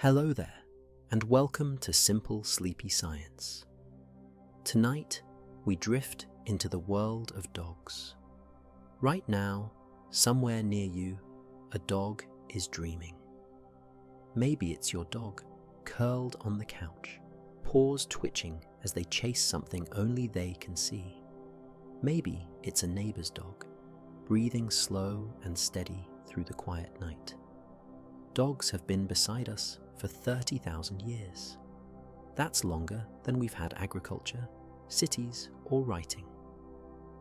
Hello there, and welcome to Simple Sleepy Science. Tonight, we drift into the world of dogs. Right now, somewhere near you, a dog is dreaming. Maybe it's your dog, curled on the couch, paws twitching as they chase something only they can see. Maybe it's a neighbor's dog, breathing slow and steady through the quiet night. Dogs have been beside us for 30,000 years. That's longer than we've had agriculture, cities, or writing.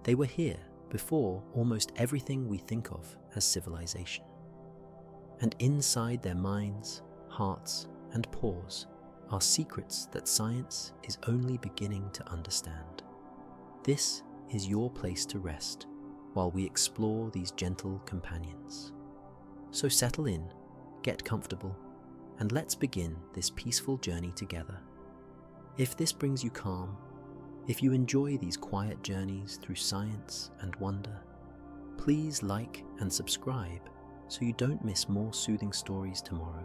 They were here before almost everything we think of as civilization. And inside their minds, hearts, and paws are secrets that science is only beginning to understand. This is your place to rest while we explore these gentle companions. So settle in, get comfortable, and let's begin this peaceful journey together. If this brings you calm, if you enjoy these quiet journeys through science and wonder, please like and subscribe so you don't miss more soothing stories tomorrow.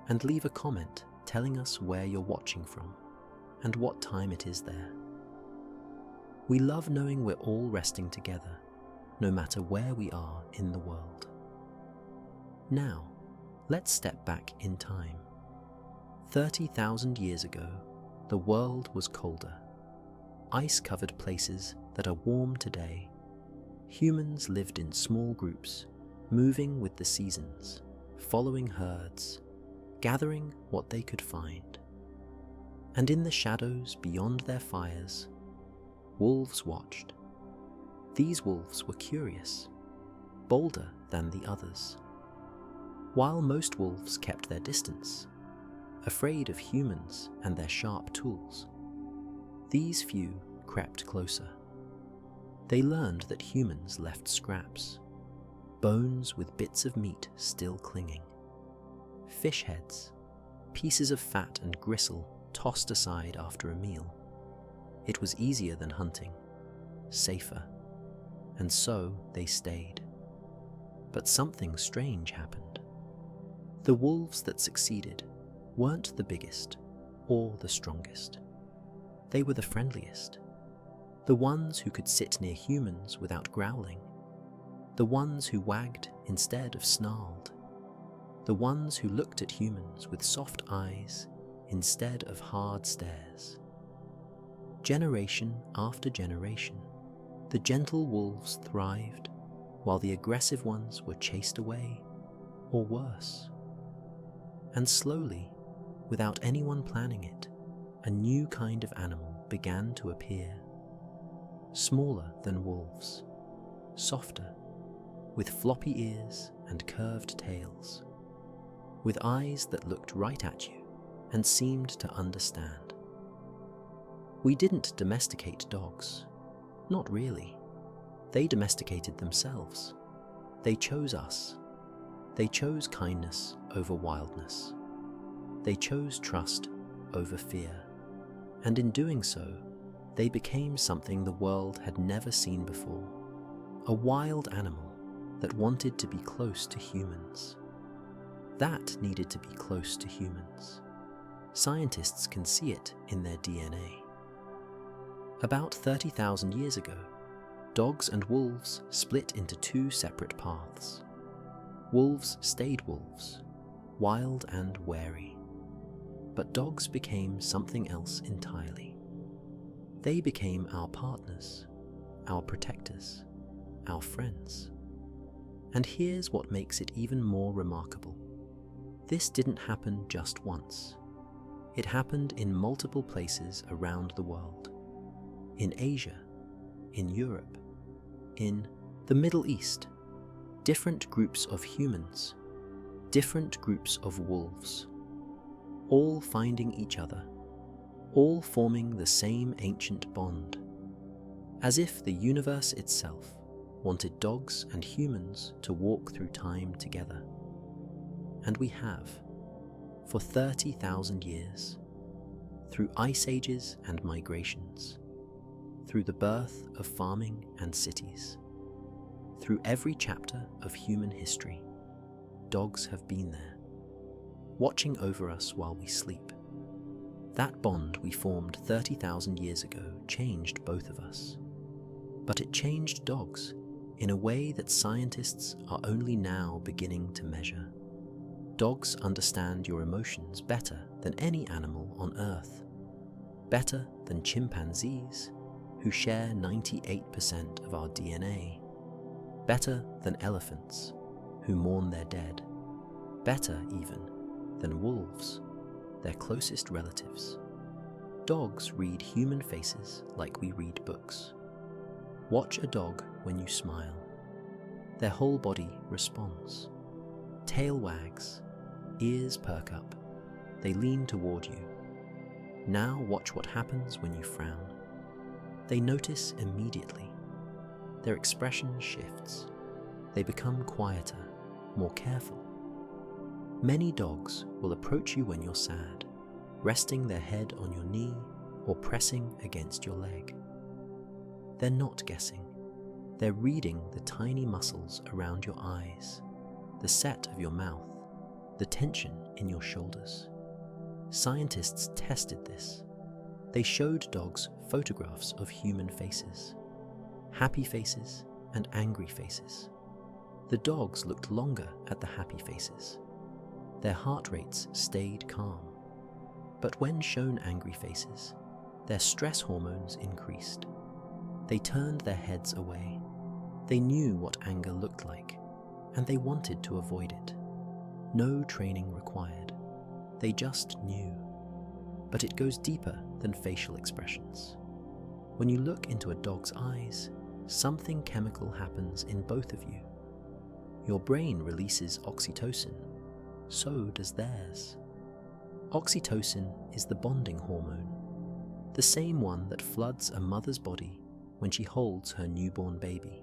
And leave a comment telling us where you're watching from and what time it is there. We love knowing we're all resting together, no matter where we are in the world. Now, let's step back in time. 30,000 years ago, the world was colder. Ice-covered places that are warm today. Humans lived in small groups, moving with the seasons, following herds, gathering what they could find. And in the shadows beyond their fires, wolves watched. These wolves were curious, bolder than the others. While most wolves kept their distance, afraid of humans and their sharp tools, these few crept closer. They learned that humans left scraps, bones with bits of meat still clinging, fish heads, pieces of fat and gristle tossed aside after a meal. It was easier than hunting, safer, and so they stayed. But something strange happened. The wolves that succeeded weren't the biggest or the strongest. They were the friendliest. The ones who could sit near humans without growling. The ones who wagged instead of snarled. The ones who looked at humans with soft eyes instead of hard stares. Generation after generation, the gentle wolves thrived while the aggressive ones were chased away, or worse. And slowly, without anyone planning it, a new kind of animal began to appear. Smaller than wolves, softer, with floppy ears and curved tails, with eyes that looked right at you and seemed to understand. We didn't domesticate dogs, not really. They domesticated themselves. They chose us. They chose kindness over wildness. They chose trust over fear. And in doing so, they became something the world had never seen before. A wild animal that wanted to be close to humans. That needed to be close to humans. Scientists can see it in their DNA. About 30,000 years ago, dogs and wolves split into two separate paths. Wolves stayed wolves, wild and wary. But dogs became something else entirely. They became our partners, our protectors, our friends. And here's what makes it even more remarkable. This didn't happen just once. It happened in multiple places around the world. In Asia, in Europe, in the Middle East. Different groups of humans, different groups of wolves, all finding each other, all forming the same ancient bond, as if the universe itself wanted dogs and humans to walk through time together. And we have, for 30,000 years, through ice ages and migrations, through the birth of farming and cities, through every chapter of human history, dogs have been there. watching over us while we sleep. That bond we formed 30,000 years ago changed both of us. But it changed dogs in a way that scientists are only now beginning to measure. Dogs understand your emotions better than any animal on Earth. Better than chimpanzees, who share 98% of our DNA. Better than elephants, who mourn their dead. Better, even, than wolves, their closest relatives. Dogs read human faces like we read books. Watch a dog when you smile. Their whole body responds. Tail wags, ears perk up, they lean toward you. Now watch what happens when you frown. They notice immediately. Their expression shifts. They become quieter, more careful. Many dogs will approach you when you're sad, resting their head on your knee or pressing against your leg. They're not guessing. They're reading the tiny muscles around your eyes, the set of your mouth, the tension in your shoulders. Scientists tested this. They showed dogs photographs of human faces, happy faces and angry faces. The dogs looked longer at the happy faces. Their heart rates stayed calm. But when shown angry faces, their stress hormones increased. They turned their heads away. They knew what anger looked like, and they wanted to avoid it. No training required. They just knew. But it goes deeper than facial expressions. When you look into a dog's eyes, something chemical happens in both of you. Your brain releases oxytocin. So does theirs. Oxytocin is the bonding hormone, the same one that floods a mother's body when she holds her newborn baby,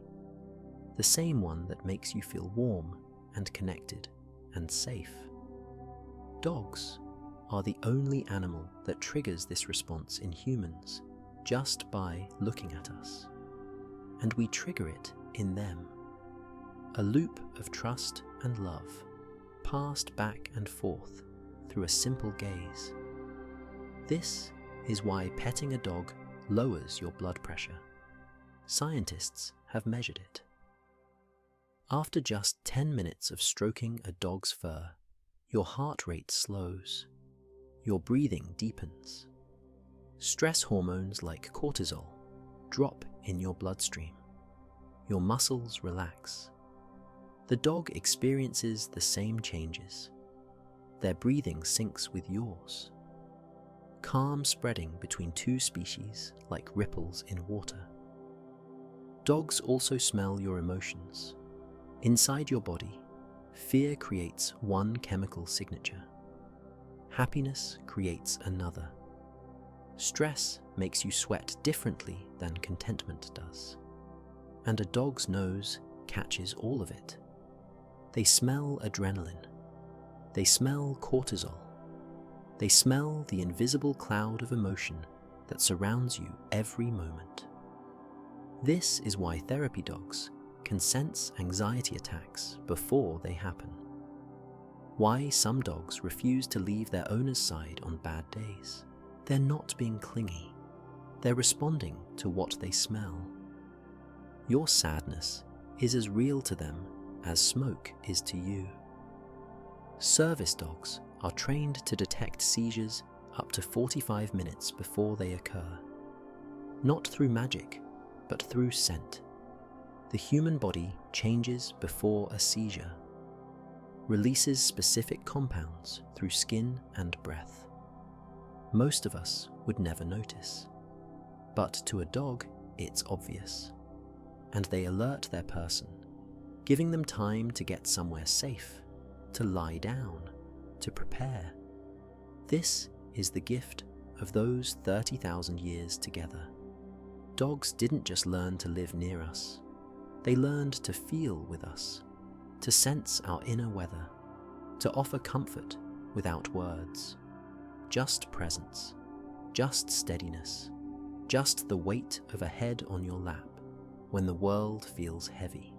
the same one that makes you feel warm and connected and safe. Dogs are the only animal that triggers this response in humans just by looking at us, and we trigger it in them. A loop of trust and love, passed back and forth through a simple gaze. This is why petting a dog lowers your blood pressure. Scientists have measured it. After just 10 minutes of stroking a dog's fur, your heart rate slows, your breathing deepens. Stress hormones like cortisol drop in your bloodstream. Your muscles relax. The dog experiences the same changes. Their breathing syncs with yours. Calm spreading between two species like ripples in water. Dogs also smell your emotions. Inside your body, fear creates one chemical signature. Happiness creates another. Stress makes you sweat differently than contentment does. And a dog's nose catches all of it. They smell adrenaline. They smell cortisol. They smell the invisible cloud of emotion that surrounds you every moment. This is why therapy dogs can sense anxiety attacks before they happen. Why some dogs refuse to leave their owner's side on bad days. They're not being clingy. They're responding to what they smell. Your sadness is as real to them as smoke is to you. Service dogs are trained to detect seizures up to 45 minutes before they occur. Not through magic, but through scent. The human body changes before a seizure, releases specific compounds through skin and breath. Most of us would never notice, but to a dog it's obvious, and they alert their person, giving them time to get somewhere safe, to lie down, to prepare. This is the gift of those 30,000 years together. Dogs didn't just learn to live near us. They learned to feel with us, to sense our inner weather, to offer comfort without words. Just presence, just steadiness, just the weight of a head on your lap when the world feels heavy.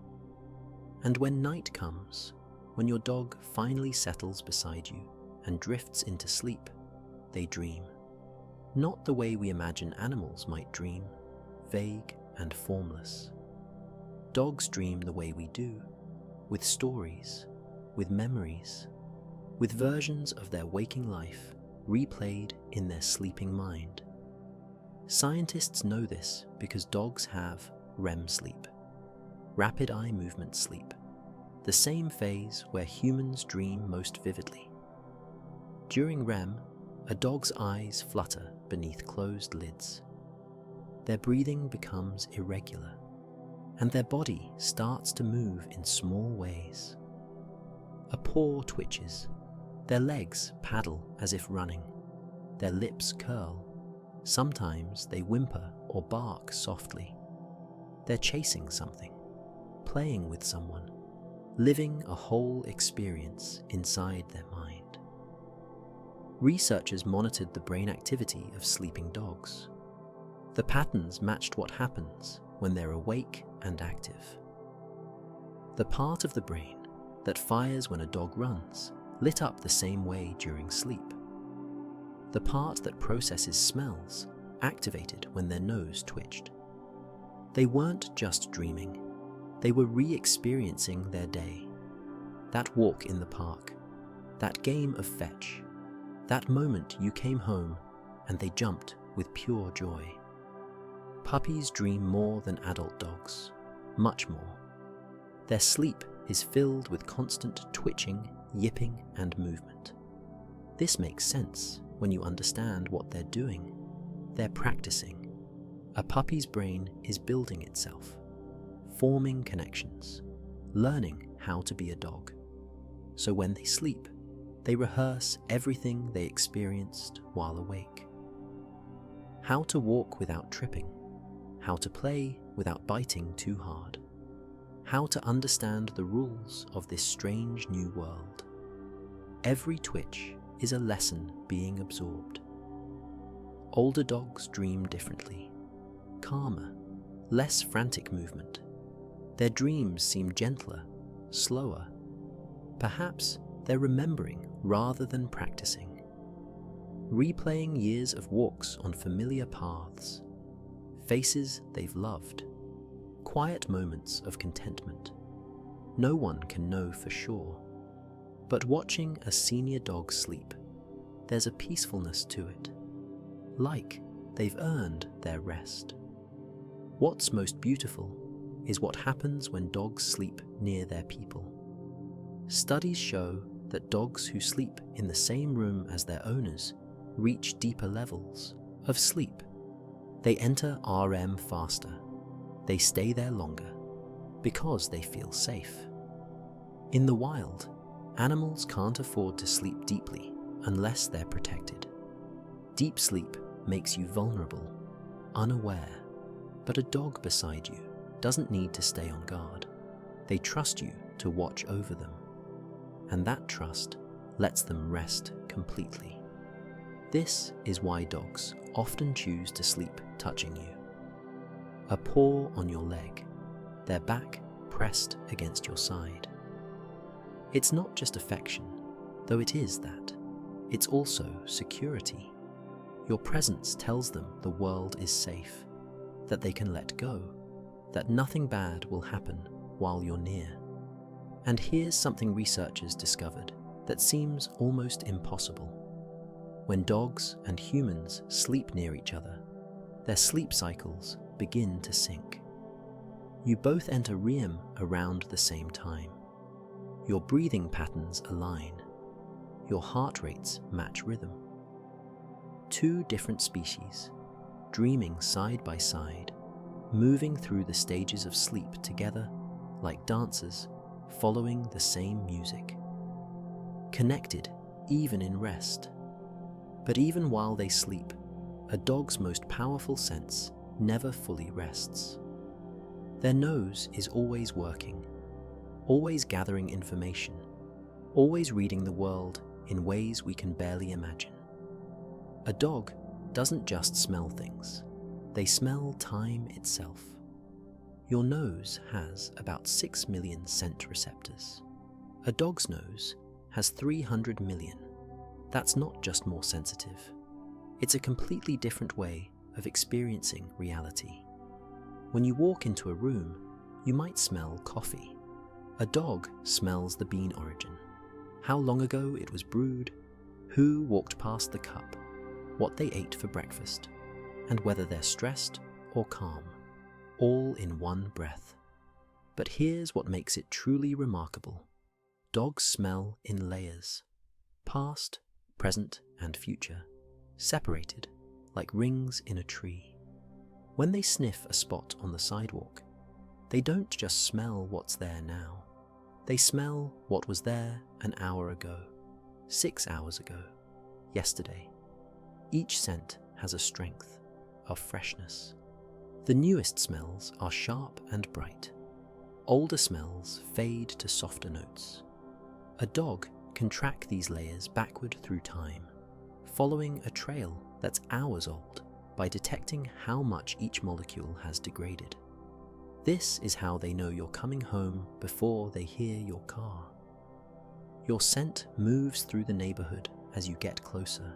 And when night comes, when your dog finally settles beside you and drifts into sleep, they dream. Not the way we imagine animals might dream, vague and formless. Dogs dream the way we do, with stories, with memories, with versions of their waking life replayed in their sleeping mind. Scientists know this because dogs have REM sleep, rapid eye movement sleep, the same phase where humans dream most vividly. During REM, a dog's eyes flutter beneath closed lids. Their breathing becomes irregular, and their body starts to move in small ways. A paw twitches, their legs paddle as if running, their lips curl. Sometimes they whimper or bark softly. They're chasing something, playing with someone, living a whole experience inside their mind. Researchers monitored the brain activity of sleeping dogs. The patterns matched what happens when they're awake and active. The part of the brain that fires when a dog runs lit up the same way during sleep. The part that processes smells activated when their nose twitched. They weren't just dreaming, they were re-experiencing their day. That walk in the park, that game of fetch, that moment you came home and they jumped with pure joy. Puppies dream more than adult dogs, much more. Their sleep is filled with constant twitching, yipping, and movement. This makes sense when you understand what they're doing. They're practicing. A puppy's brain is building itself, forming connections, learning how to be a dog. So when they sleep, they rehearse everything they experienced while awake. How to walk without tripping, how to play without biting too hard, how to understand the rules of this strange new world. Every twitch is a lesson being absorbed. Older dogs dream differently, calmer, less frantic movement. Their dreams seem gentler, slower. Perhaps they're remembering rather than practicing. Replaying years of walks on familiar paths, faces they've loved, quiet moments of contentment. No one can know for sure, but watching a senior dog sleep, there's a peacefulness to it, like they've earned their rest. What's most beautiful is what happens when dogs sleep near their people. Studies show that dogs who sleep in the same room as their owners reach deeper levels of sleep. They enter REM faster. They stay there longer because they feel safe. In the wild, animals can't afford to sleep deeply unless they're protected. Deep sleep makes you vulnerable, unaware, but a dog beside you doesn't need to stay on guard. They trust you to watch over them, and that trust lets them rest completely. This is why dogs often choose to sleep touching you. A paw on your leg, their back pressed against your side. It's not just affection, though it is that. It's also security. Your presence tells them the world is safe, that they can let go, that nothing bad will happen while you're near. And here's something researchers discovered that seems almost impossible. When dogs and humans sleep near each other, their sleep cycles begin to sync. You both enter REM around the same time. Your breathing patterns align. Your heart rates match rhythm. Two different species, dreaming side by side, moving through the stages of sleep together like dancers following the same music. Connected even in rest. But even while they sleep, a dog's most powerful sense never fully rests. Their nose is always working, always gathering information, always reading the world in ways we can barely imagine. A dog doesn't just smell things, they smell time itself. Your nose has about 6 million scent receptors. A dog's nose has 300 million. That's not just more sensitive. It's a completely different way of experiencing reality. When you walk into a room, you might smell coffee. A dog smells the bean origin, how long ago it was brewed, who walked past the cup, what they ate for breakfast, and whether they're stressed or calm, all in one breath. But here's what makes it truly remarkable. Dogs smell in layers, past, present, and future, separated like rings in a tree. When they sniff a spot on the sidewalk, they don't just smell what's there now. They smell what was there an hour ago, 6 hours ago, yesterday. Each scent has a strength, of freshness. The newest smells are sharp and bright. Older smells fade to softer notes. A dog can track these layers backward through time, following a trail that's hours old by detecting how much each molecule has degraded. This is how they know you're coming home before they hear your car. Your scent moves through the neighborhood as you get closer.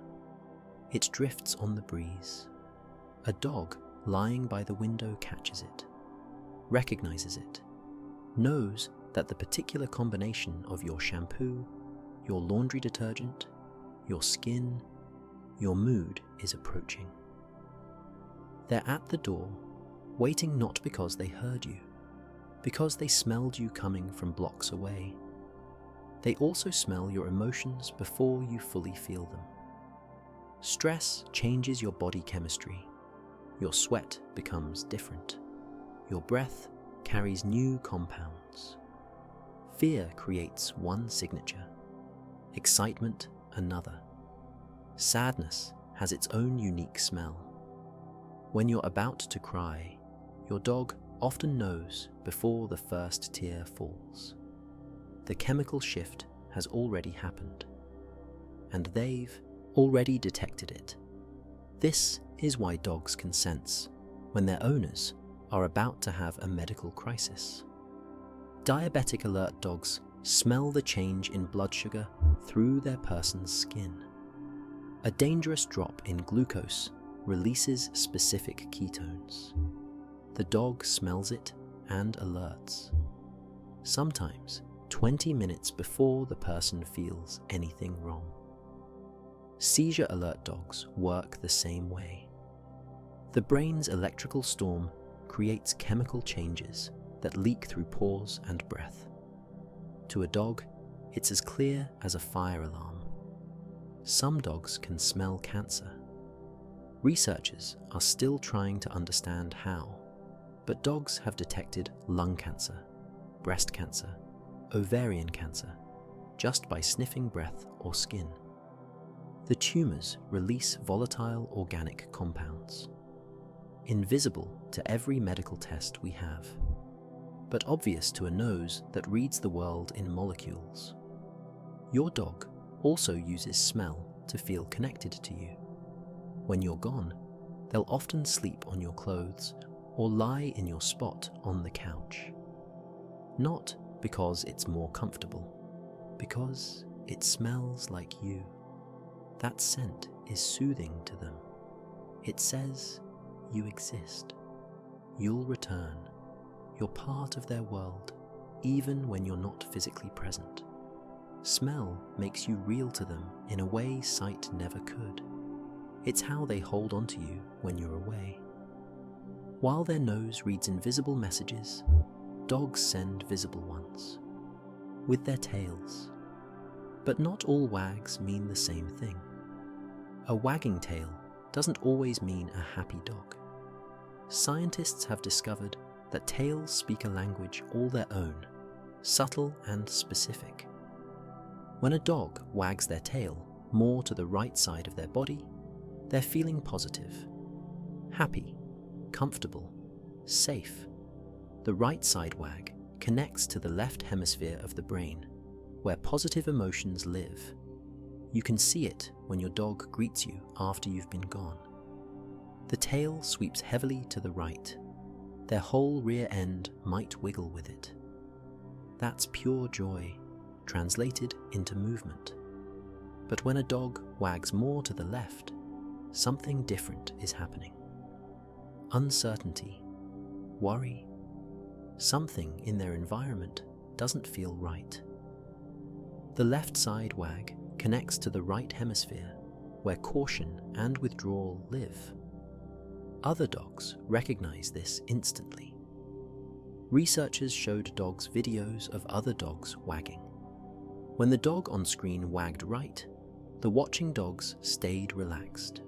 It drifts on the breeze. A dog lying by the window catches it, recognizes it, knows that the particular combination of your shampoo, your laundry detergent, your skin, your mood is approaching. They're at the door, waiting not because they heard you, because they smelled you coming from blocks away. They also smell your emotions before you fully feel them. Stress changes your body chemistry. Your sweat becomes different. Your breath carries new compounds. Fear creates one signature, excitement another. Sadness has its own unique smell. When you're about to cry, your dog often knows before the first tear falls. The chemical shift has already happened, and they've already detected it. This is why dogs can sense when their owners are about to have a medical crisis. Diabetic alert dogs smell the change in blood sugar through their person's skin. A dangerous drop in glucose releases specific ketones. The dog smells it and alerts. Sometimes 20 minutes before the person feels anything wrong. Seizure alert dogs work the same way. The brain's electrical storm creates chemical changes that leak through pores and breath. To a dog, it's as clear as a fire alarm. Some dogs can smell cancer. Researchers are still trying to understand how, but dogs have detected lung cancer, breast cancer, ovarian cancer, just by sniffing breath or skin. The tumors release volatile organic compounds, invisible to every medical test we have, but obvious to a nose that reads the world in molecules. Your dog also uses smell to feel connected to you. When you're gone, they'll often sleep on your clothes or lie in your spot on the couch. Not because it's more comfortable, because it smells like you. That scent is soothing to them. It says, you exist. You'll return. You're part of their world, even when you're not physically present. Smell makes you real to them in a way sight never could. It's how they hold on to you when you're away. While their nose reads invisible messages, dogs send visible ones, with their tails. But not all wags mean the same thing. A wagging tail doesn't always mean a happy dog. Scientists have discovered that tails speak a language all their own, subtle and specific. When a dog wags their tail more to the right side of their body, they're feeling positive, happy, comfortable, safe. The right side wag connects to the left hemisphere of the brain, where positive emotions live. You can see it when your dog greets you after you've been gone. The tail sweeps heavily to the right. Their whole rear end might wiggle with it. That's pure joy, translated into movement. But when a dog wags more to the left, something different is happening. Uncertainty, worry, something in their environment doesn't feel right. The left side wag connects to the right hemisphere, where caution and withdrawal live. Other dogs recognize this instantly. Researchers showed dogs videos of other dogs wagging. When the dog on screen wagged right, the watching dogs stayed relaxed.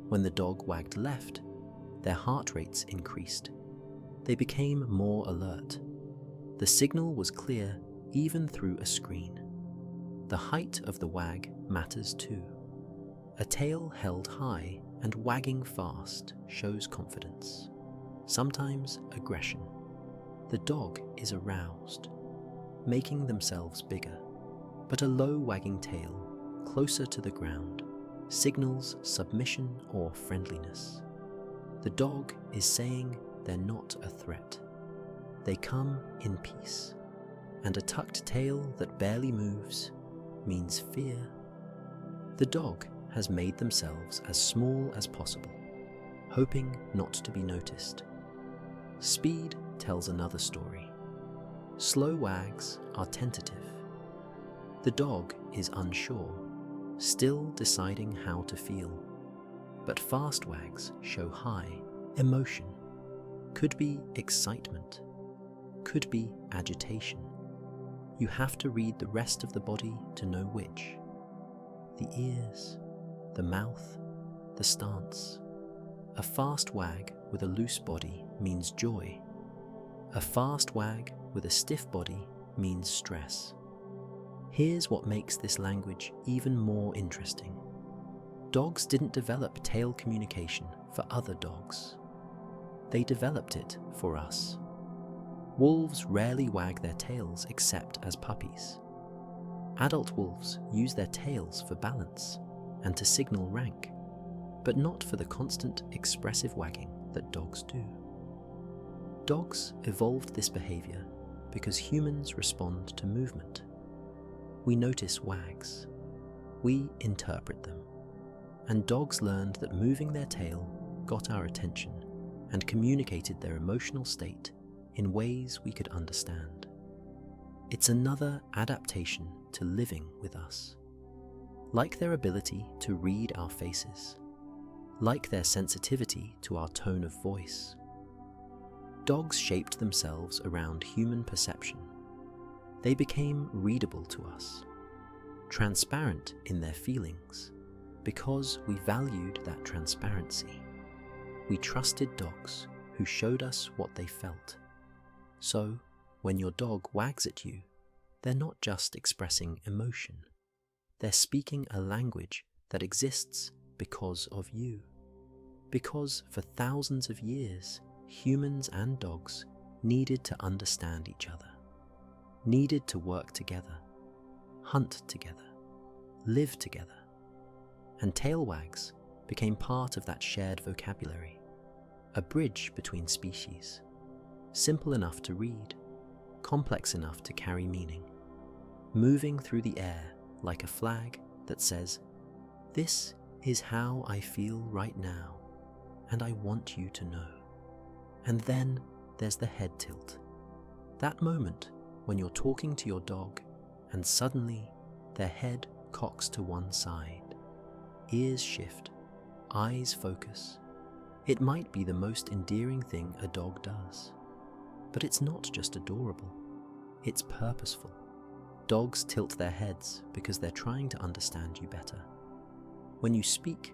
When the dog wagged left, their heart rates increased. They became more alert. The signal was clear even through a screen. The height of the wag matters too. A tail held high and wagging fast shows confidence, sometimes aggression. The dog is aroused, making themselves bigger, but a low wagging tail, closer to the ground, signals submission or friendliness. The dog is saying they're not a threat. They come in peace, and a tucked tail that barely moves means fear. The dog has made themselves as small as possible, hoping not to be noticed. Speed tells another story. Slow wags are tentative. The dog is unsure, still deciding how to feel. But fast wags show high emotion. Could be excitement, could be agitation. You have to read the rest of the body to know which. The ears, the mouth, the stance. A fast wag with a loose body means joy. A fast wag with a stiff body means stress. Here's what makes this language even more interesting. Dogs didn't develop tail communication for other dogs. They developed it for us. Wolves rarely wag their tails except as puppies. Adult wolves use their tails for balance and to signal rank, but not for the constant expressive wagging that dogs do. Dogs evolved this behavior because humans respond to movement. We notice wags. We interpret them. And dogs learned that moving their tail got our attention and communicated their emotional state in ways we could understand. It's another adaptation to living with us. Like their ability to read our faces, like their sensitivity to our tone of voice. Dogs shaped themselves around human perception. They became readable to us, transparent in their feelings, because we valued that transparency. We trusted dogs who showed us what they felt. So, when your dog wags at you, they're not just expressing emotion. They're speaking a language that exists because of you. Because for thousands of years, humans and dogs needed to understand each other, needed to work together, hunt together, live together. And tail wags became part of that shared vocabulary, a bridge between species, simple enough to read, complex enough to carry meaning, moving through the air like a flag that says, "This is how I feel right now, and I want you to know." And then there's the head tilt. That moment when you're talking to your dog and suddenly their head cocks to one side, ears shift, eyes focus. It might be the most endearing thing a dog does. But it's not just adorable, it's purposeful. Dogs tilt their heads because they're trying to understand you better. When you speak,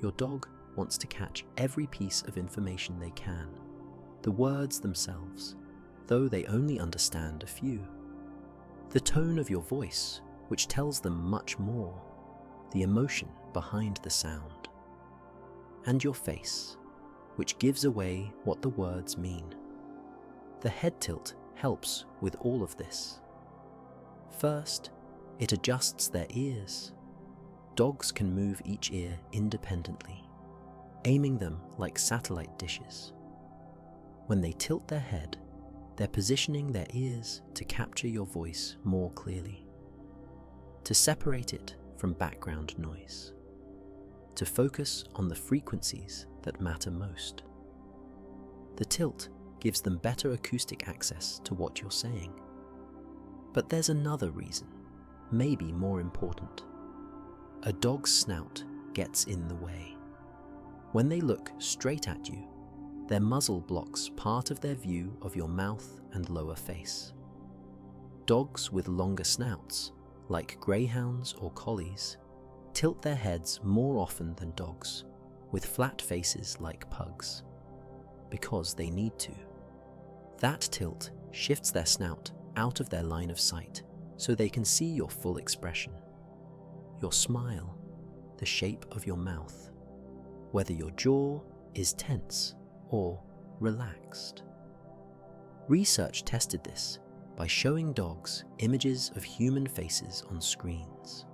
your dog wants to catch every piece of information they can, the words themselves, though they only understand a few. The tone of your voice, which tells them much more, the emotion behind the sound. And your face, which gives away what the words mean. The head tilt helps with all of this. First, it adjusts their ears. Dogs can move each ear independently, aiming them like satellite dishes. When they tilt their head, they're positioning their ears to capture your voice more clearly, to separate it from background noise, to focus on the frequencies that matter most. The tilt gives them better acoustic access to what you're saying. But there's another reason, maybe more important. A dog's snout gets in the way. When they look straight at you, their muzzle blocks part of their view of your mouth and lower face. Dogs with longer snouts, like greyhounds or collies, tilt their heads more often than dogs with flat faces like pugs, because they need to. That tilt shifts their snout out of their line of sight so they can see your full expression, your smile, the shape of your mouth, whether your jaw is tense or relaxed. Research tested this by showing dogs images of human faces on screens.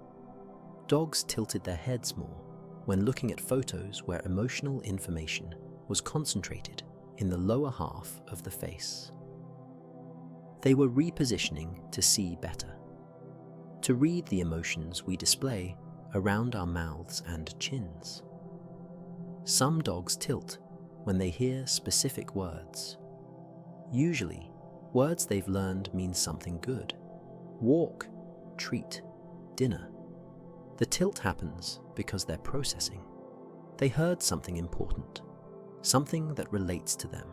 Dogs tilted their heads more when looking at photos where emotional information was concentrated in the lower half of the face. They were repositioning to see better, to read the emotions we display around our mouths and chins. Some dogs tilt when they hear specific words. Usually, words they've learned mean something good: walk, treat, dinner. The tilt happens because they're processing. They heard something important, something that relates to them,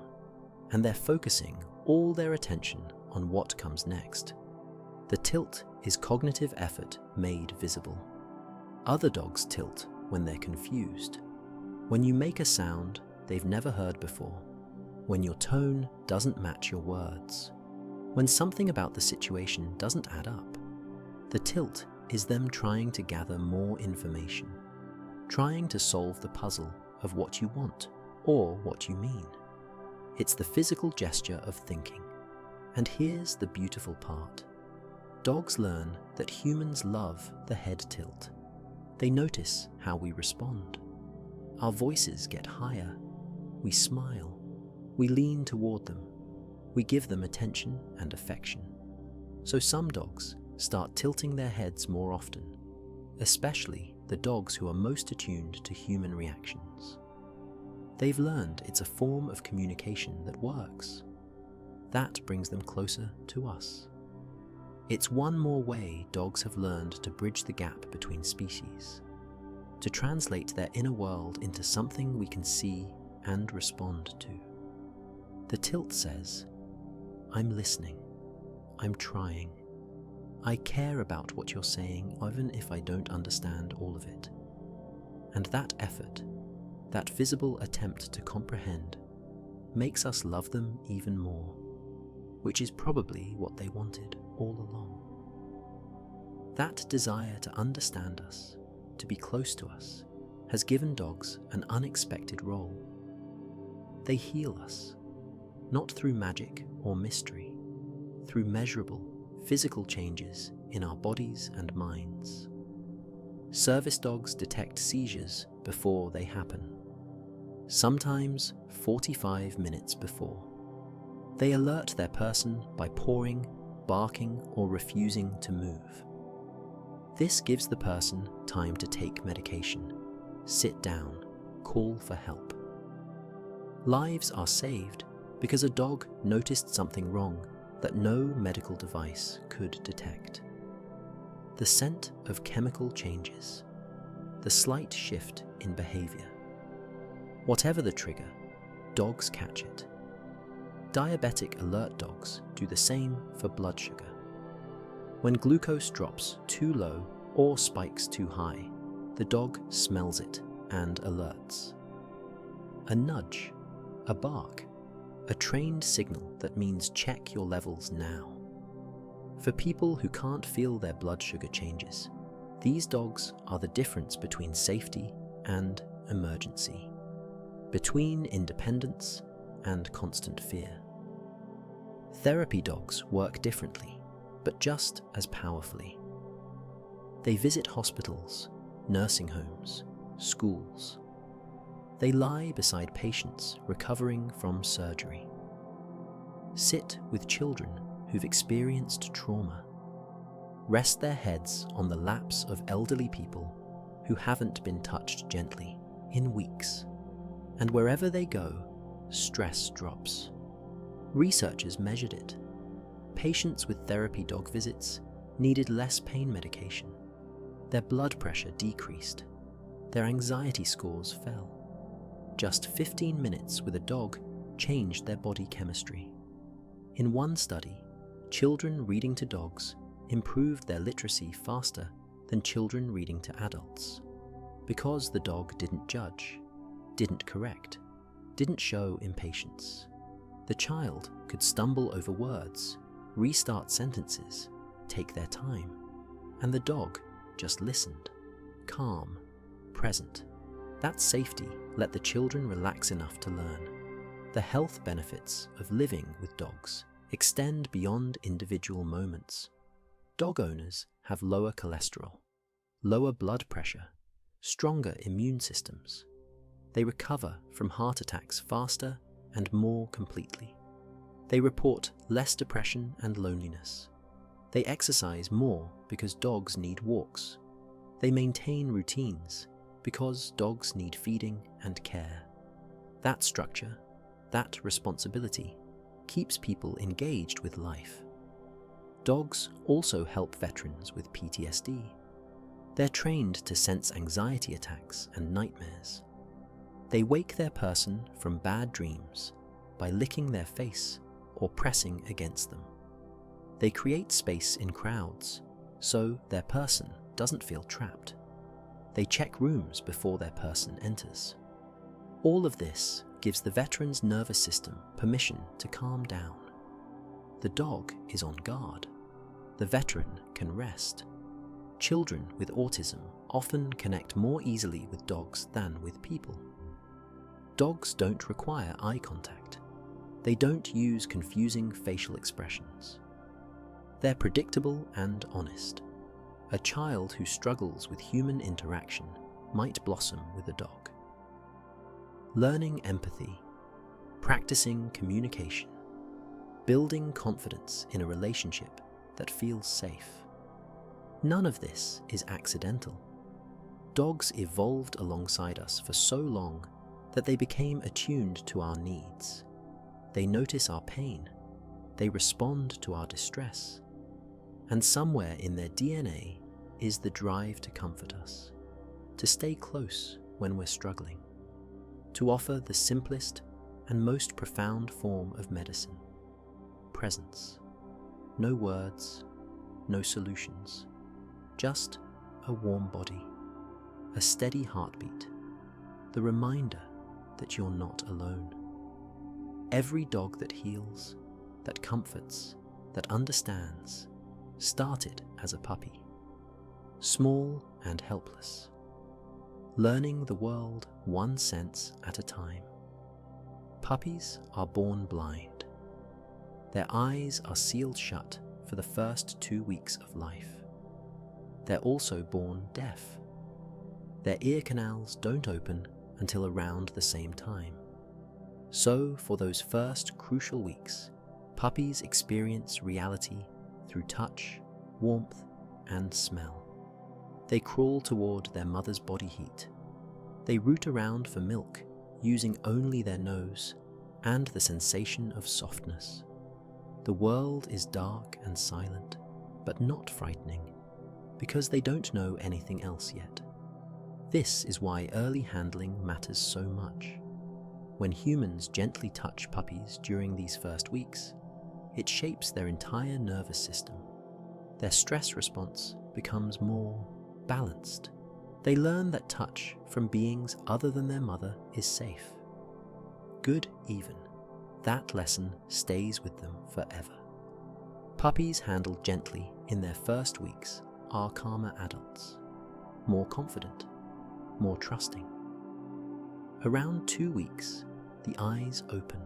and they're focusing all their attention on what comes next. The tilt is cognitive effort made visible. Other dogs tilt when they're confused. When you make a sound they've never heard before, when your tone doesn't match your words, when something about the situation doesn't add up. The tilt is them trying to gather more information, trying to solve the puzzle of what you want or what you mean. It's the physical gesture of thinking. And here's the beautiful part. Dogs learn that humans love the head tilt. They notice how we respond. Our voices get higher. We smile. We lean toward them. We give them attention and affection. So some dogs start tilting their heads more often, especially the dogs who are most attuned to human reactions. They've learned it's a form of communication that works. That brings them closer to us. It's one more way dogs have learned to bridge the gap between species, to translate their inner world into something we can see and respond to. The tilt says, I'm listening, I'm trying, I care about what you're saying even if I don't understand all of it. And that effort, that visible attempt to comprehend, makes us love them even more, which is probably what they wanted all along. That desire to understand us, to be close to us, has given dogs an unexpected role. They heal us, not through magic or mystery, through measurable, physical changes in our bodies and minds. Service dogs detect seizures before they happen, sometimes 45 minutes before. They alert their person by pawing, barking, or refusing to move. This gives the person time to take medication, sit down, call for help. Lives are saved because a dog noticed something wrong that no medical device could detect. The scent of chemical changes, the slight shift in behavior. Whatever the trigger, dogs catch it. Diabetic alert dogs do the same for blood sugar. When glucose drops too low or spikes too high, the dog smells it and alerts. A nudge, a bark, a trained signal that means check your levels now. For people who can't feel their blood sugar changes, these dogs are the difference between safety and emergency, between independence and constant fear. Therapy dogs work differently, but just as powerfully. They visit hospitals, nursing homes, schools. They lie beside patients recovering from surgery. Sit with children who've experienced trauma. rest their heads on the laps of elderly people who haven't been touched gently in weeks. And wherever they go, stress drops. Researchers measured it. Patients with therapy dog visits needed less pain medication. Their blood pressure decreased. Their anxiety scores fell. Just 15 minutes with a dog changed their body chemistry. In one study, children reading to dogs improved their literacy faster than children reading to adults, because the dog didn't judge, didn't correct, didn't show impatience. The child could stumble over words, restart sentences, take their time, and the dog just listened, calm, present. That safety let the children relax enough to learn. The health benefits of living with dogs extend beyond individual moments. Dog owners have lower cholesterol, lower blood pressure, stronger immune systems. They recover from heart attacks faster and more completely. They report less depression and loneliness. They exercise more because dogs need walks. They maintain routines because dogs need feeding and care. That structure, that responsibility, keeps people engaged with life. Dogs also help veterans with PTSD. They're trained to sense anxiety attacks and nightmares. They wake their person from bad dreams by licking their face or pressing against them. They create space in crowds so their person doesn't feel trapped. They check rooms before their person enters. All of this gives the veteran's nervous system permission to calm down. The dog is on guard. The veteran can rest. Children with autism often connect more easily with dogs than with people. Dogs don't require eye contact. They don't use confusing facial expressions. They're predictable and honest. A child who struggles with human interaction might blossom with a dog. Learning empathy, practicing communication, building confidence in a relationship that feels safe. None of this is accidental. Dogs evolved alongside us for so long that they became attuned to our needs. They notice our pain. They respond to our distress. And somewhere in their DNA is the drive to comfort us, to stay close when we're struggling, to offer the simplest and most profound form of medicine: presence. No words, no solutions, just a warm body, a steady heartbeat, the reminder that you're not alone. Every dog that heals, that comforts, that understands, started as a puppy, small and helpless, learning the world one sense at a time. Puppies are born blind. Their eyes are sealed shut for the first 2 weeks of life. They're also born deaf. Their ear canals don't open until around the same time. So, for those first crucial weeks, puppies experience reality through touch, warmth, and smell. They crawl toward their mother's body heat. They root around for milk, using only their nose and the sensation of softness. The world is dark and silent, but not frightening, because they don't know anything else yet. This is why early handling matters so much. When humans gently touch puppies during these first weeks, it shapes their entire nervous system. Their stress response becomes more balanced. They learn that touch from beings other than their mother is safe. Good even. That lesson stays with them forever. Puppies handled gently in their first weeks are calmer adults, more confident, more trusting. Around 2 weeks, the eyes open,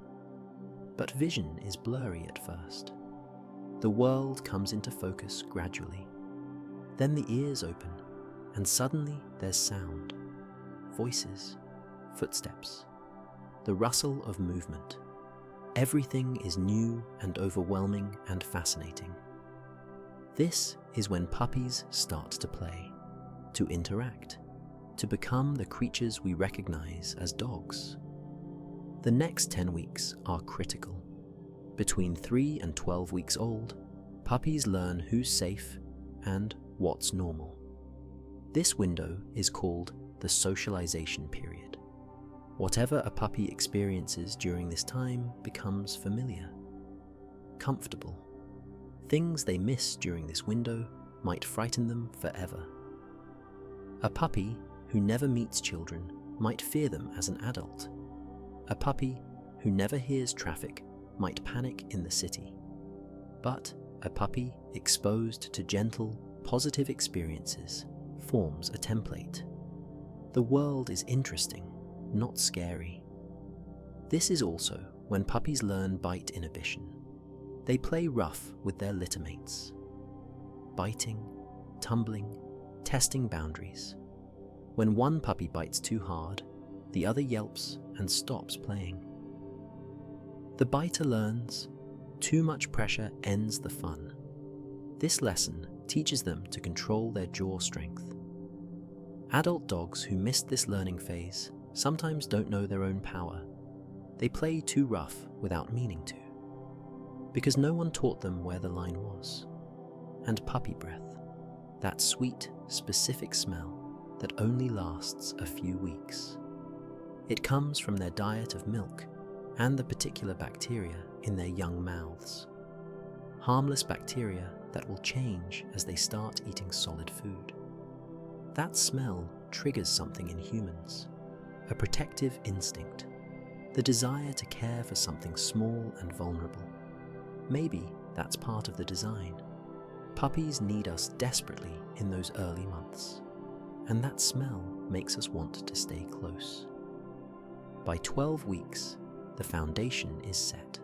but vision is blurry at first. The world comes into focus gradually. Then the ears open, and suddenly there's sound, voices, footsteps, the rustle of movement. Everything is new and overwhelming and fascinating. This is when puppies start to play, to interact, to become the creatures we recognize as dogs. The next 10 weeks are critical. Between 3 and 12 weeks old, puppies learn who's safe and what's normal. This window is called the socialization period. Whatever a puppy experiences during this time becomes familiar, comfortable. Things they miss during this window might frighten them forever. A puppy who never meets children might fear them as an adult. A puppy who never hears traffic might panic in the city. But a puppy exposed to gentle, positive experiences forms a template. The world is interesting, not scary. This is also when puppies learn bite inhibition. They play rough with their littermates, biting, tumbling, testing boundaries. When one puppy bites too hard, the other yelps and stops playing. The biter learns, too much pressure ends the fun. This lesson teaches them to control their jaw strength. Adult dogs who missed this learning phase sometimes don't know their own power. They play too rough without meaning to, because no one taught them where the line was. And puppy breath, that sweet, specific smell that only lasts a few weeks. It comes from their diet of milk and the particular bacteria in their young mouths. Harmless bacteria that will change as they start eating solid food. That smell triggers something in humans, a protective instinct, the desire to care for something small and vulnerable. Maybe that's part of the design. Puppies need us desperately in those early months, and that smell makes us want to stay close. By 12 weeks, the foundation is set.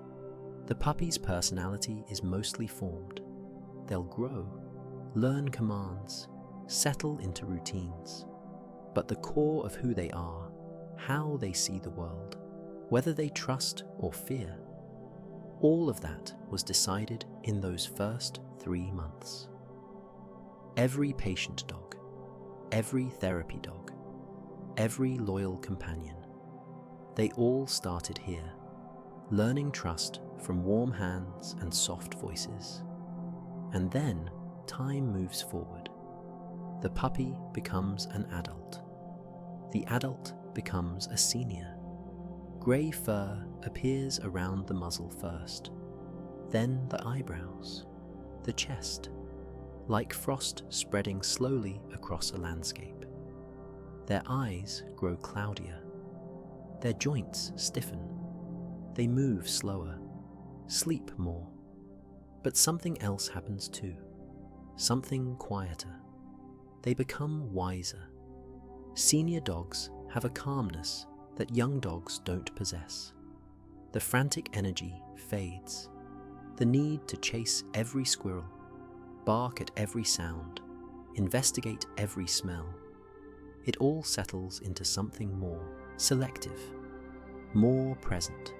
The puppy's personality is mostly formed. They'll grow, learn commands, settle into routines. But the core of who they are, how they see the world, whether they trust or fear, all of that was decided in those first 3 months. Every patient dog, every therapy dog, every loyal companion, they all started here, learning trust from warm hands and soft voices. And then time moves forward. The puppy becomes an adult. The adult becomes a senior. Grey fur appears around the muzzle first, then the eyebrows, the chest, like frost spreading slowly across a landscape. Their eyes grow cloudier. Their joints stiffen. They move slower, sleep more. But something else happens too, something quieter. They become wiser. Senior dogs have a calmness that young dogs don't possess. The frantic energy fades. The need to chase every squirrel, bark at every sound, investigate every smell. It all settles into something more selective, more present.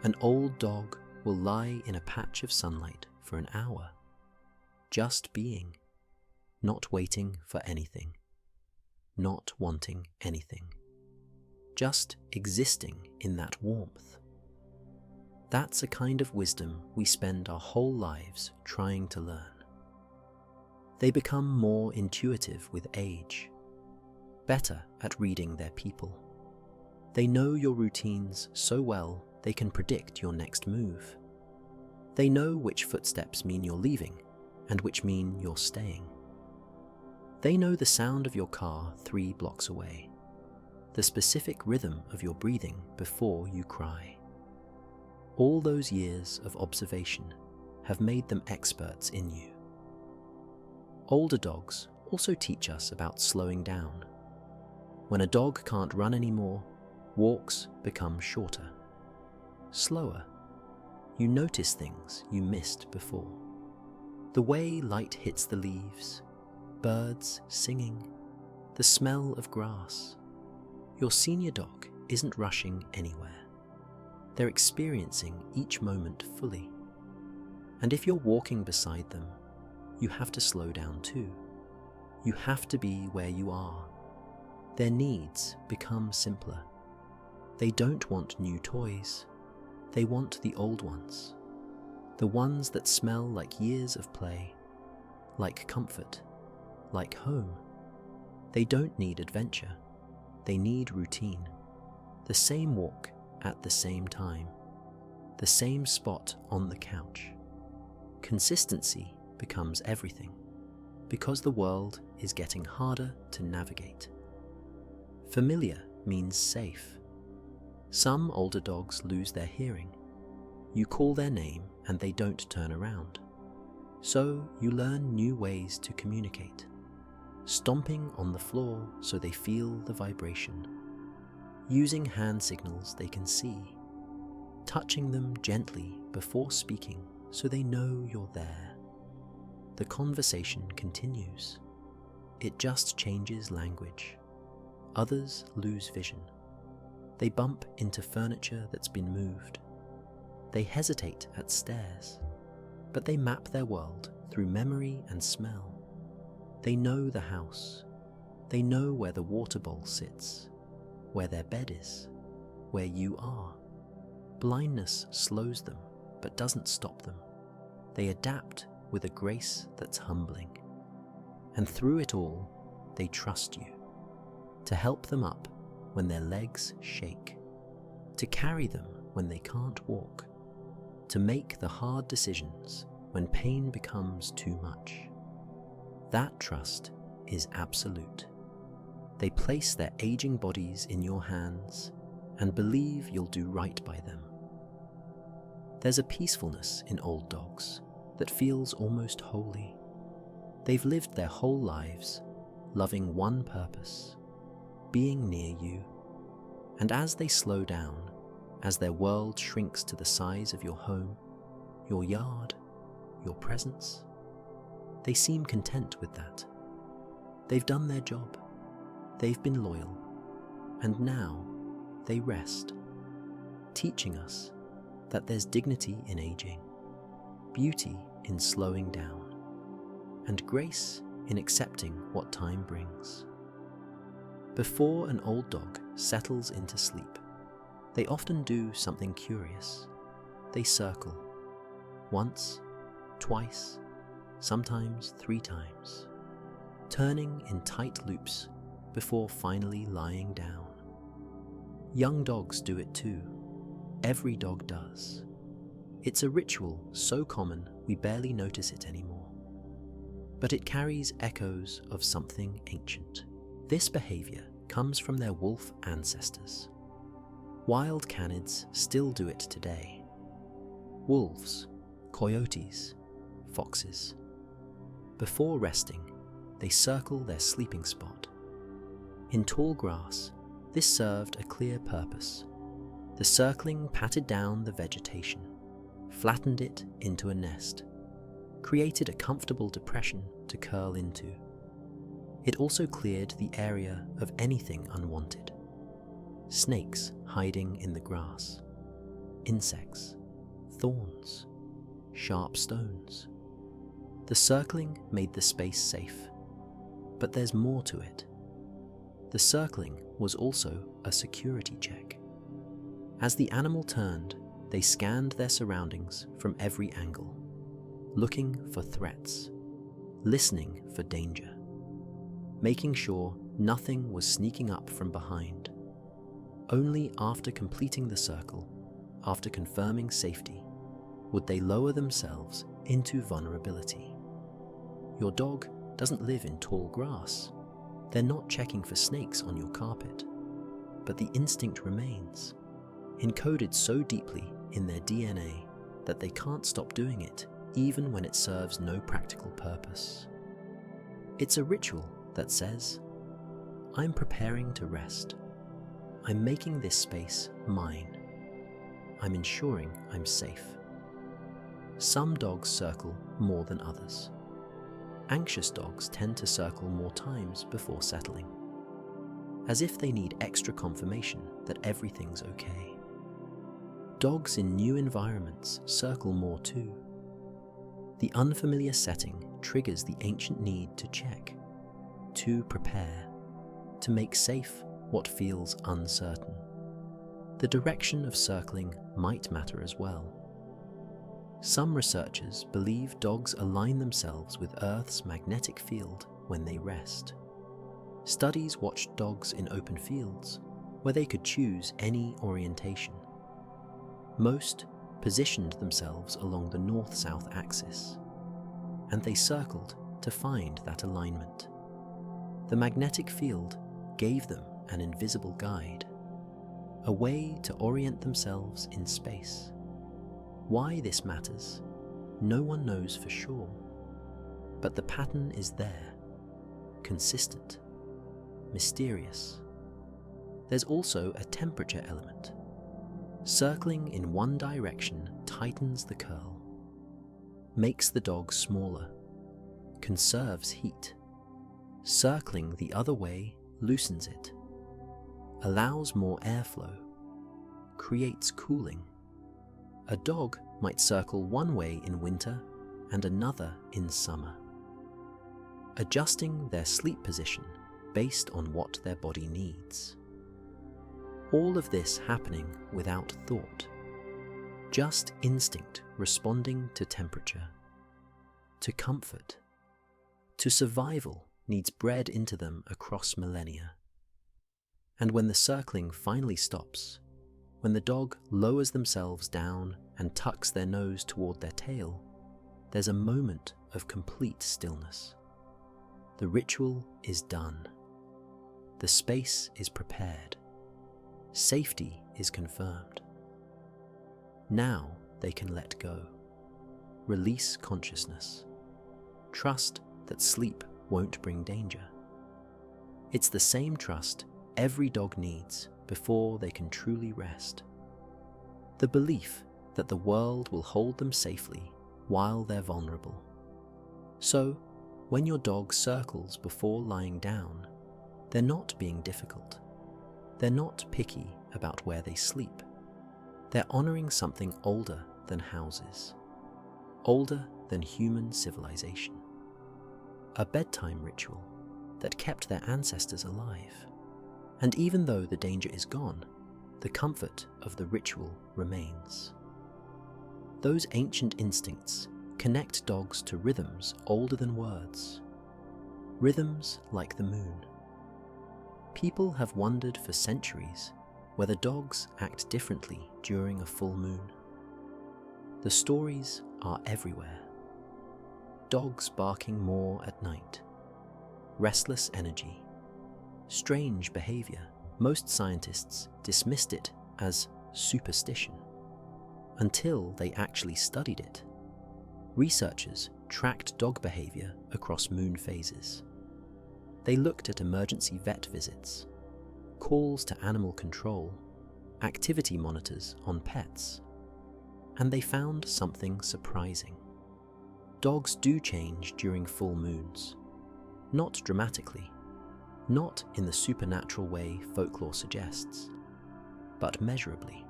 An old dog will lie in a patch of sunlight for an hour, just being, not waiting for anything, not wanting anything, just existing in that warmth. That's a kind of wisdom we spend our whole lives trying to learn. They become more intuitive with age, better at reading their people. They know your routines so well they can predict your next move. They know which footsteps mean you're leaving and which mean you're staying. They know the sound of your car 3 blocks away, the specific rhythm of your breathing before you cry. All those years of observation have made them experts in you. Older dogs also teach us about slowing down. When a dog can't run anymore, walks become shorter, slower. You notice things you missed before. The way light hits the leaves, birds singing, the smell of grass. Your senior dog isn't rushing anywhere. They're experiencing each moment fully. And if you're walking beside them, you have to slow down too. You have to be where you are. Their needs become simpler. They don't want new toys. They want the old ones. The ones that smell like years of play, like comfort, like home. They don't need adventure. They need routine. The same walk at the same time. The same spot on the couch. Consistency becomes everything, because the world is getting harder to navigate. Familiar means safe. Some older dogs lose their hearing. You call their name and they don't turn around. So you learn new ways to communicate. Stomping on the floor so they feel the vibration. Using hand signals they can see. Touching them gently before speaking so they know you're there. The conversation continues. It just changes language. Others lose vision. They bump into furniture that's been moved. They hesitate at stairs, but they map their world through memory and smell. They know the house. They know where the water bowl sits, where their bed is, where you are. Blindness slows them, but doesn't stop them. They adapt with a grace that's humbling. And through it all, they trust you. To help them up when their legs shake. To carry them when they can't walk. To make the hard decisions when pain becomes too much. That trust is absolute. They place their aging bodies in your hands and believe you'll do right by them. There's a peacefulness in old dogs that feels almost holy. They've lived their whole lives loving one purpose, being near you. And as they slow down, as their world shrinks to the size of your home, your yard, your presence, they seem content with that. They've done their job. They've been loyal. And now they rest, teaching us that there's dignity in aging, beauty in slowing down, and grace in accepting what time brings. Before an old dog settles into sleep, they often do something curious. They circle. Once, twice, sometimes 3 times, turning in tight loops before finally lying down. Young dogs do it too. Every dog does. It's a ritual so common we barely notice it anymore. But it carries echoes of something ancient. This behavior comes from their wolf ancestors. Wild canids still do it today. Wolves, coyotes, foxes. Before resting, they circle their sleeping spot. In tall grass, this served a clear purpose. The circling patted down the vegetation, flattened it into a nest, created a comfortable depression to curl into. It also cleared the area of anything unwanted. Snakes hiding in the grass, insects, thorns, sharp stones. The circling made the space safe, but there's more to it. The circling was also a security check. As the animal turned, they scanned their surroundings from every angle, looking for threats, listening for danger, making sure nothing was sneaking up from behind. Only after completing the circle, after confirming safety, would they lower themselves into vulnerability. Your dog doesn't live in tall grass. They're not checking for snakes on your carpet. But the instinct remains, encoded so deeply in their DNA that they can't stop doing it even when it serves no practical purpose. It's a ritual that says, I'm preparing to rest. I'm making this space mine. I'm ensuring I'm safe. Some dogs circle more than others. Anxious dogs tend to circle more times before settling, as if they need extra confirmation that everything's okay. Dogs in new environments circle more too. The unfamiliar setting triggers the ancient need to check, to prepare, to make safe what feels uncertain. The direction of circling might matter as well. Some researchers believe dogs align themselves with Earth's magnetic field when they rest. Studies watched dogs in open fields where they could choose any orientation. Most positioned themselves along the north-south axis, and they circled to find that alignment. The magnetic field gave them an invisible guide, a way to orient themselves in space. Why this matters, no one knows for sure, but the pattern is there, consistent, mysterious. There's also a temperature element. Circling in one direction tightens the curl, makes the dog smaller, conserves heat. Circling the other way loosens it, allows more airflow, creates cooling. A dog might circle one way in winter and another in summer, adjusting their sleep position based on what their body needs. All of this happening without thought, just instinct responding to temperature, to comfort, to survival needs bred into them across millennia. And when the circling finally stops, when the dog lowers themselves down and tucks their nose toward their tail, there's a moment of complete stillness. The ritual is done. The space is prepared. Safety is confirmed. Now they can let go, release consciousness, trust that sleep won't bring danger. It's the same trust every dog needs before they can truly rest. The belief that the world will hold them safely while they're vulnerable. So, when your dog circles before lying down, they're not being difficult. They're not picky about where they sleep. They're honoring something older than houses, older than human civilization. A bedtime ritual that kept their ancestors alive. And even though the danger is gone, the comfort of the ritual remains. Those ancient instincts connect dogs to rhythms older than words, rhythms like the moon. People have wondered for centuries whether dogs act differently during a full moon. The stories are everywhere. Dogs barking more at night, restless energy, strange behavior. Most scientists dismissed it as superstition until they actually studied it. Researchers tracked dog behavior across moon phases. They looked at emergency vet visits, calls to animal control, activity monitors on pets, and they found something surprising. Dogs do change during full moons, not dramatically, not in the supernatural way folklore suggests, but measurably,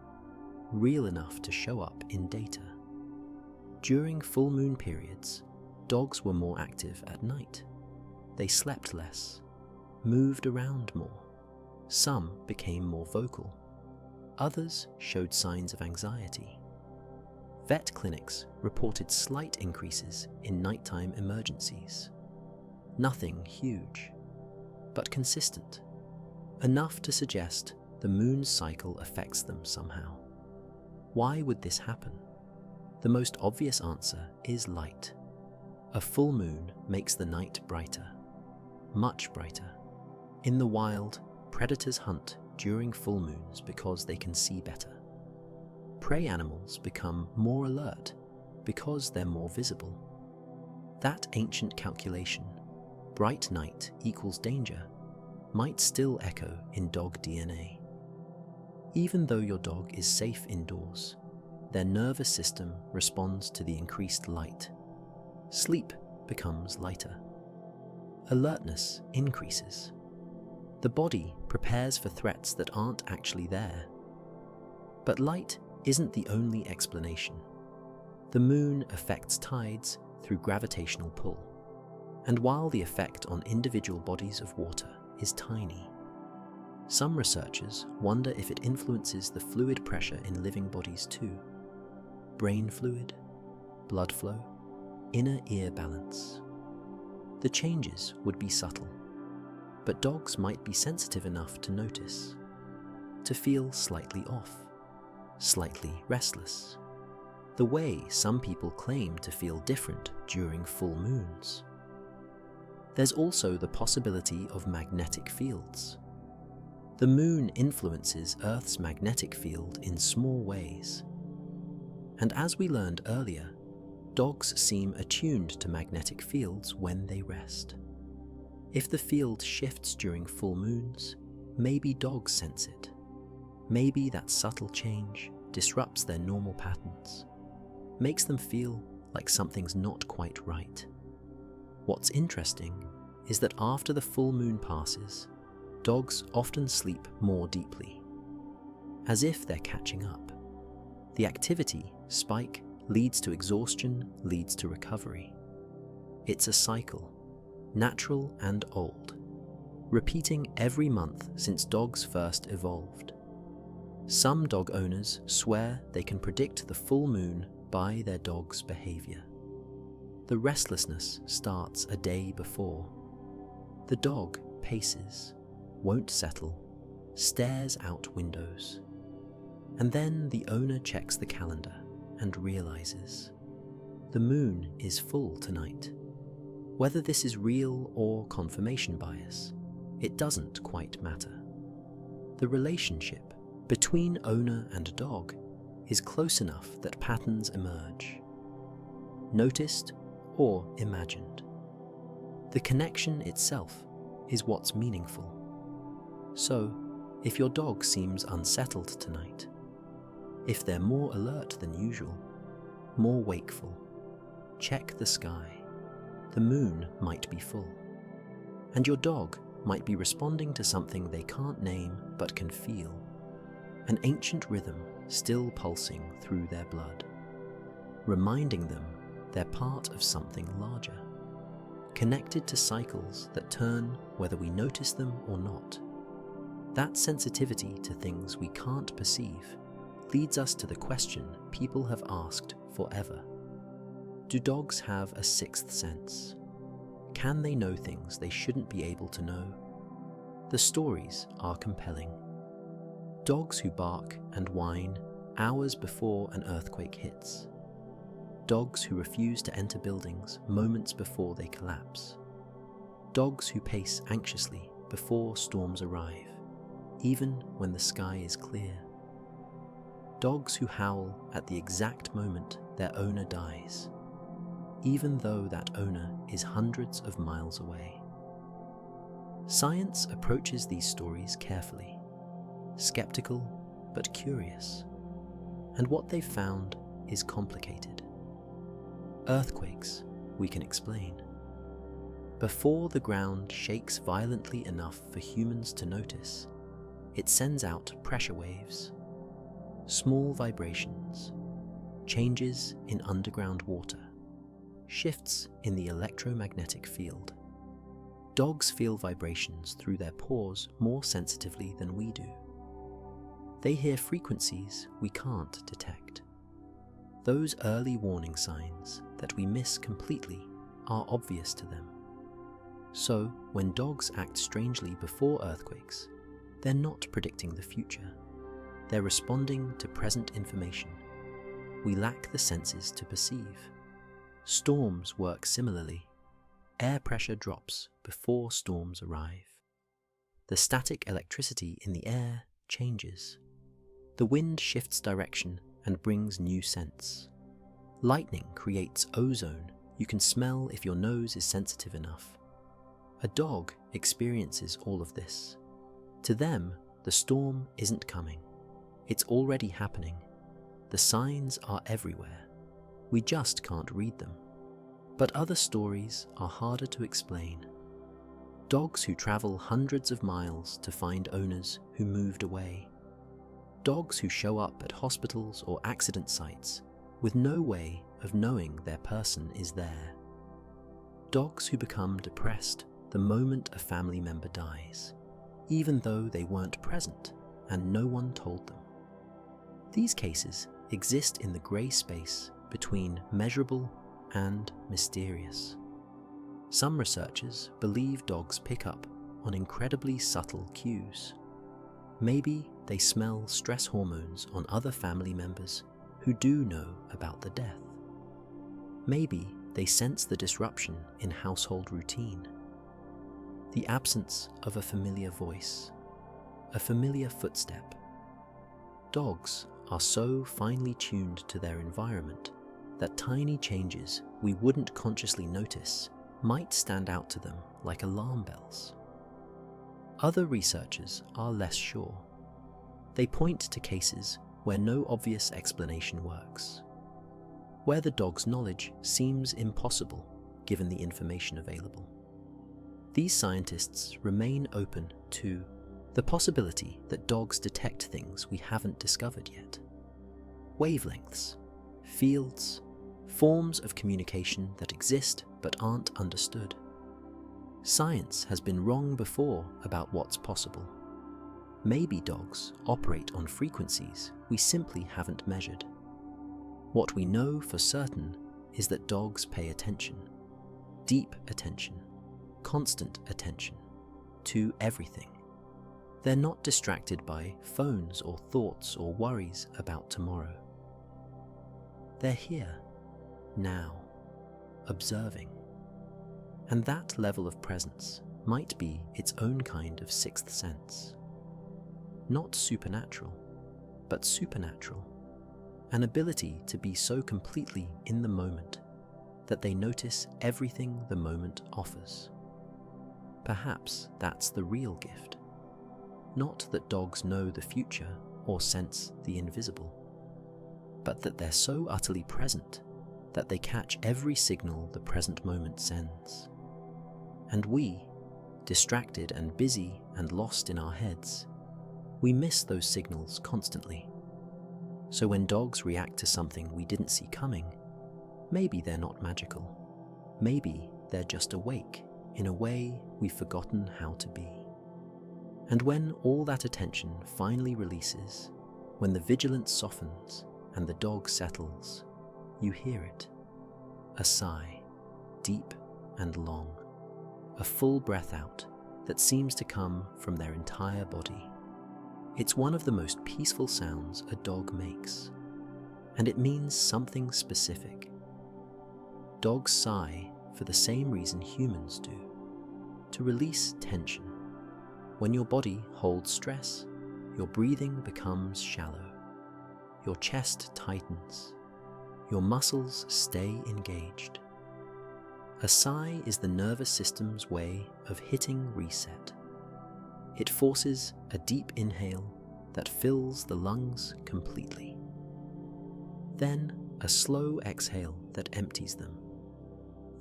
real enough to show up in data. During full moon periods, dogs were more active at night. They slept less, moved around more. Some became more vocal. Others showed signs of anxiety. Vet clinics reported slight increases in nighttime emergencies. Nothing huge, but consistent. Enough to suggest the moon's cycle affects them somehow. Why would this happen? The most obvious answer is light. A full moon makes the night brighter, much brighter. In the wild, predators hunt during full moons because they can see better. Prey animals become more alert because they're more visible. That ancient calculation, bright night equals danger, might still echo in dog DNA. Even though your dog is safe indoors, their nervous system responds to the increased light. Sleep becomes lighter. Alertness increases. The body prepares for threats that aren't actually there. But light isn't the only explanation. The moon affects tides through gravitational pull. And while the effect on individual bodies of water is tiny, some researchers wonder if it influences the fluid pressure in living bodies too. Brain fluid, blood flow, inner ear balance. The changes would be subtle, but dogs might be sensitive enough to notice, to feel slightly off, slightly restless, the way some people claim to feel different during full moons. There's also the possibility of magnetic fields. The moon influences Earth's magnetic field in small ways. And as we learned earlier, dogs seem attuned to magnetic fields when they rest. If the field shifts during full moons, maybe dogs sense it. Maybe that subtle change disrupts their normal patterns, makes them feel like something's not quite right. What's interesting is that after the full moon passes, dogs often sleep more deeply, as if they're catching up. The activity spike leads to exhaustion, leads to recovery. It's a cycle, natural and old, repeating every month since dogs first evolved. Some dog owners swear they can predict the full moon by their dog's behavior. The restlessness starts a day before. The dog paces, won't settle, stares out windows. And then the owner checks the calendar and realizes the moon is full tonight. Whether this is real or confirmation bias, it doesn't quite matter. The relationship between owner and dog is close enough that patterns emerge, noticed or imagined. The connection itself is what's meaningful. So, if your dog seems unsettled tonight, if they're more alert than usual, more wakeful, check the sky. The moon might be full, and your dog might be responding to something they can't name but can feel, an ancient rhythm still pulsing through their blood, reminding them they're part of something larger, connected to cycles that turn whether we notice them or not. That sensitivity to things we can't perceive leads us to the question people have asked forever. Do dogs have a sixth sense? Can they know things they shouldn't be able to know? The stories are compelling. Dogs who bark and whine hours before an earthquake hits. Dogs who refuse to enter buildings moments before they collapse. Dogs who pace anxiously before storms arrive, even when the sky is clear. Dogs who howl at the exact moment their owner dies, even though that owner is hundreds of miles away. Science approaches these stories carefully, skeptical but curious, and what they've found is complicated. Earthquakes, we can explain. Before the ground shakes violently enough for humans to notice, it sends out pressure waves, small vibrations, changes in underground water, shifts in the electromagnetic field. Dogs feel vibrations through their paws more sensitively than we do. They hear frequencies we can't detect. Those early warning signs that we miss completely are obvious to them. So, when dogs act strangely before earthquakes, they're not predicting the future. They're responding to present information. We lack the senses to perceive. Storms work similarly. Air pressure drops before storms arrive. The static electricity in the air changes. The wind shifts direction and brings new scents. Lightning creates ozone you can smell if your nose is sensitive enough. A dog experiences all of this. To them, the storm isn't coming. It's already happening. The signs are everywhere. We just can't read them. But other stories are harder to explain. Dogs who travel hundreds of miles to find owners who moved away. Dogs who show up at hospitals or accident sites with no way of knowing their person is there. Dogs who become depressed the moment a family member dies, even though they weren't present and no one told them. These cases exist in the grey space between measurable and mysterious. Some researchers believe dogs pick up on incredibly subtle cues. Maybe they smell stress hormones on other family members who do know about the death. Maybe they sense the disruption in household routine, the absence of a familiar voice, a familiar footstep. Dogs are so finely tuned to their environment that tiny changes we wouldn't consciously notice might stand out to them like alarm bells. Other researchers are less sure. They point to cases where no obvious explanation works, where the dog's knowledge seems impossible given the information available. These scientists remain open to the possibility that dogs detect things we haven't discovered yet. Wavelengths, fields, forms of communication that exist but aren't understood. Science has been wrong before about what's possible. Maybe dogs operate on frequencies we simply haven't measured. What we know for certain is that dogs pay attention, deep attention, constant attention, to everything. They're not distracted by phones or thoughts or worries about tomorrow. They're here, now, observing. And that level of presence might be its own kind of sixth sense. Not supernatural, but supernatural. An ability to be so completely in the moment that they notice everything the moment offers. Perhaps that's the real gift. Not that dogs know the future or sense the invisible, but that they're so utterly present that they catch every signal the present moment sends. And we, distracted and busy and lost in our heads, we miss those signals constantly. So when dogs react to something we didn't see coming, maybe they're not magical. Maybe they're just awake in a way we've forgotten how to be. And when all that attention finally releases, when the vigilance softens and the dog settles, you hear it. A sigh, deep and long. A full breath out that seems to come from their entire body. It's one of the most peaceful sounds a dog makes, and it means something specific. Dogs sigh for the same reason humans do, to release tension. When your body holds stress, your breathing becomes shallow, your chest tightens, your muscles stay engaged. A sigh is the nervous system's way of hitting reset. It forces a deep inhale that fills the lungs completely. Then a slow exhale that empties them.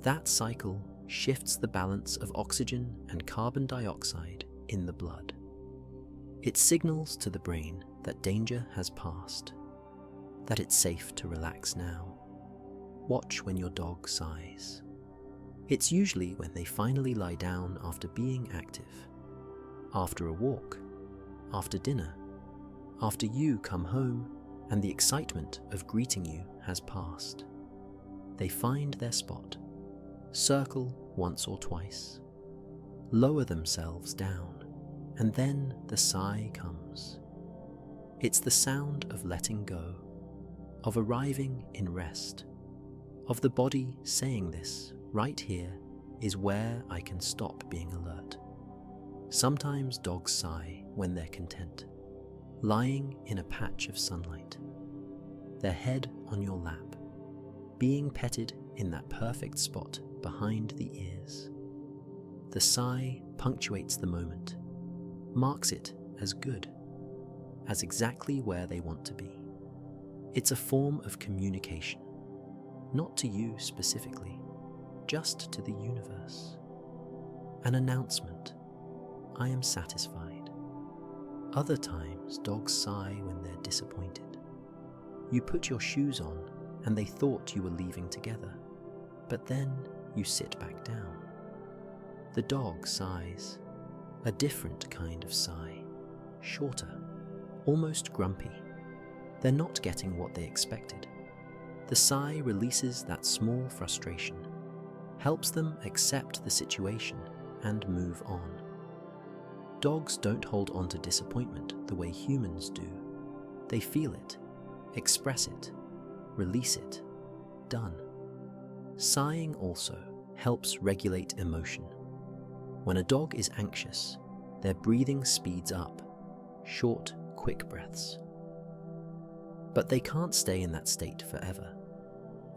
That cycle shifts the balance of oxygen and carbon dioxide in the blood. It signals to the brain that danger has passed, that it's safe to relax now. Watch when your dog sighs. It's usually when they finally lie down after being active, after a walk, after dinner, after you come home and the excitement of greeting you has passed. They find their spot, circle once or twice, lower themselves down, and then the sigh comes. It's the sound of letting go, of arriving in rest, of the body saying this right here is where I can stop being alert. Sometimes dogs sigh when they're content, lying in a patch of sunlight, their head on your lap, being petted in that perfect spot behind the ears. The sigh punctuates the moment, marks it as good, as exactly where they want to be. It's a form of communication, not to you specifically, just to the universe. An announcement, I am satisfied. Other times dogs sigh when they're disappointed. You put your shoes on and they thought you were leaving together, but then you sit back down. The dog sighs, a different kind of sigh, shorter, almost grumpy. They're not getting what they expected. The sigh releases that small frustration, helps them accept the situation and move on. Dogs don't hold on to disappointment the way humans do. They feel it, express it, release it, done. Sighing also helps regulate emotion. When a dog is anxious, their breathing speeds up, short, quick breaths. But they can't stay in that state forever.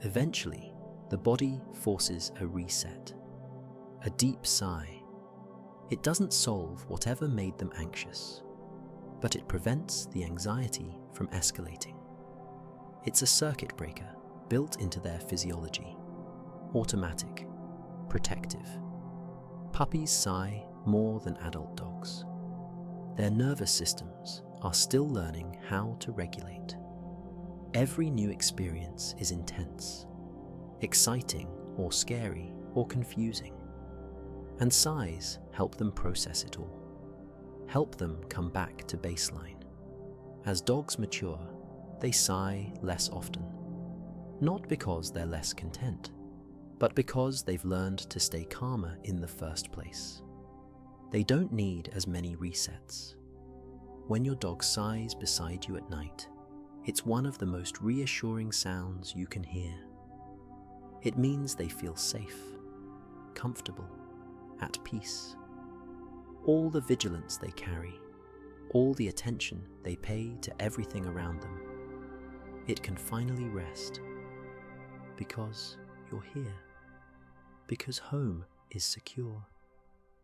Eventually, the body forces a reset, a deep sigh. It doesn't solve whatever made them anxious, but it prevents the anxiety from escalating. It's a circuit breaker built into their physiology, automatic, protective. Puppies sigh more than adult dogs. Their nervous systems are still learning how to regulate. Every new experience is intense, exciting or scary or confusing, and sighs help them process it all, help them come back to baseline. As dogs mature, they sigh less often, not because they're less content, but because they've learned to stay calmer in the first place. They don't need as many resets. When your dog sighs beside you at night, it's one of the most reassuring sounds you can hear. It means they feel safe, comfortable, at peace. All the vigilance they carry, all the attention they pay to everything around them, it can finally rest because you're here, because home is secure,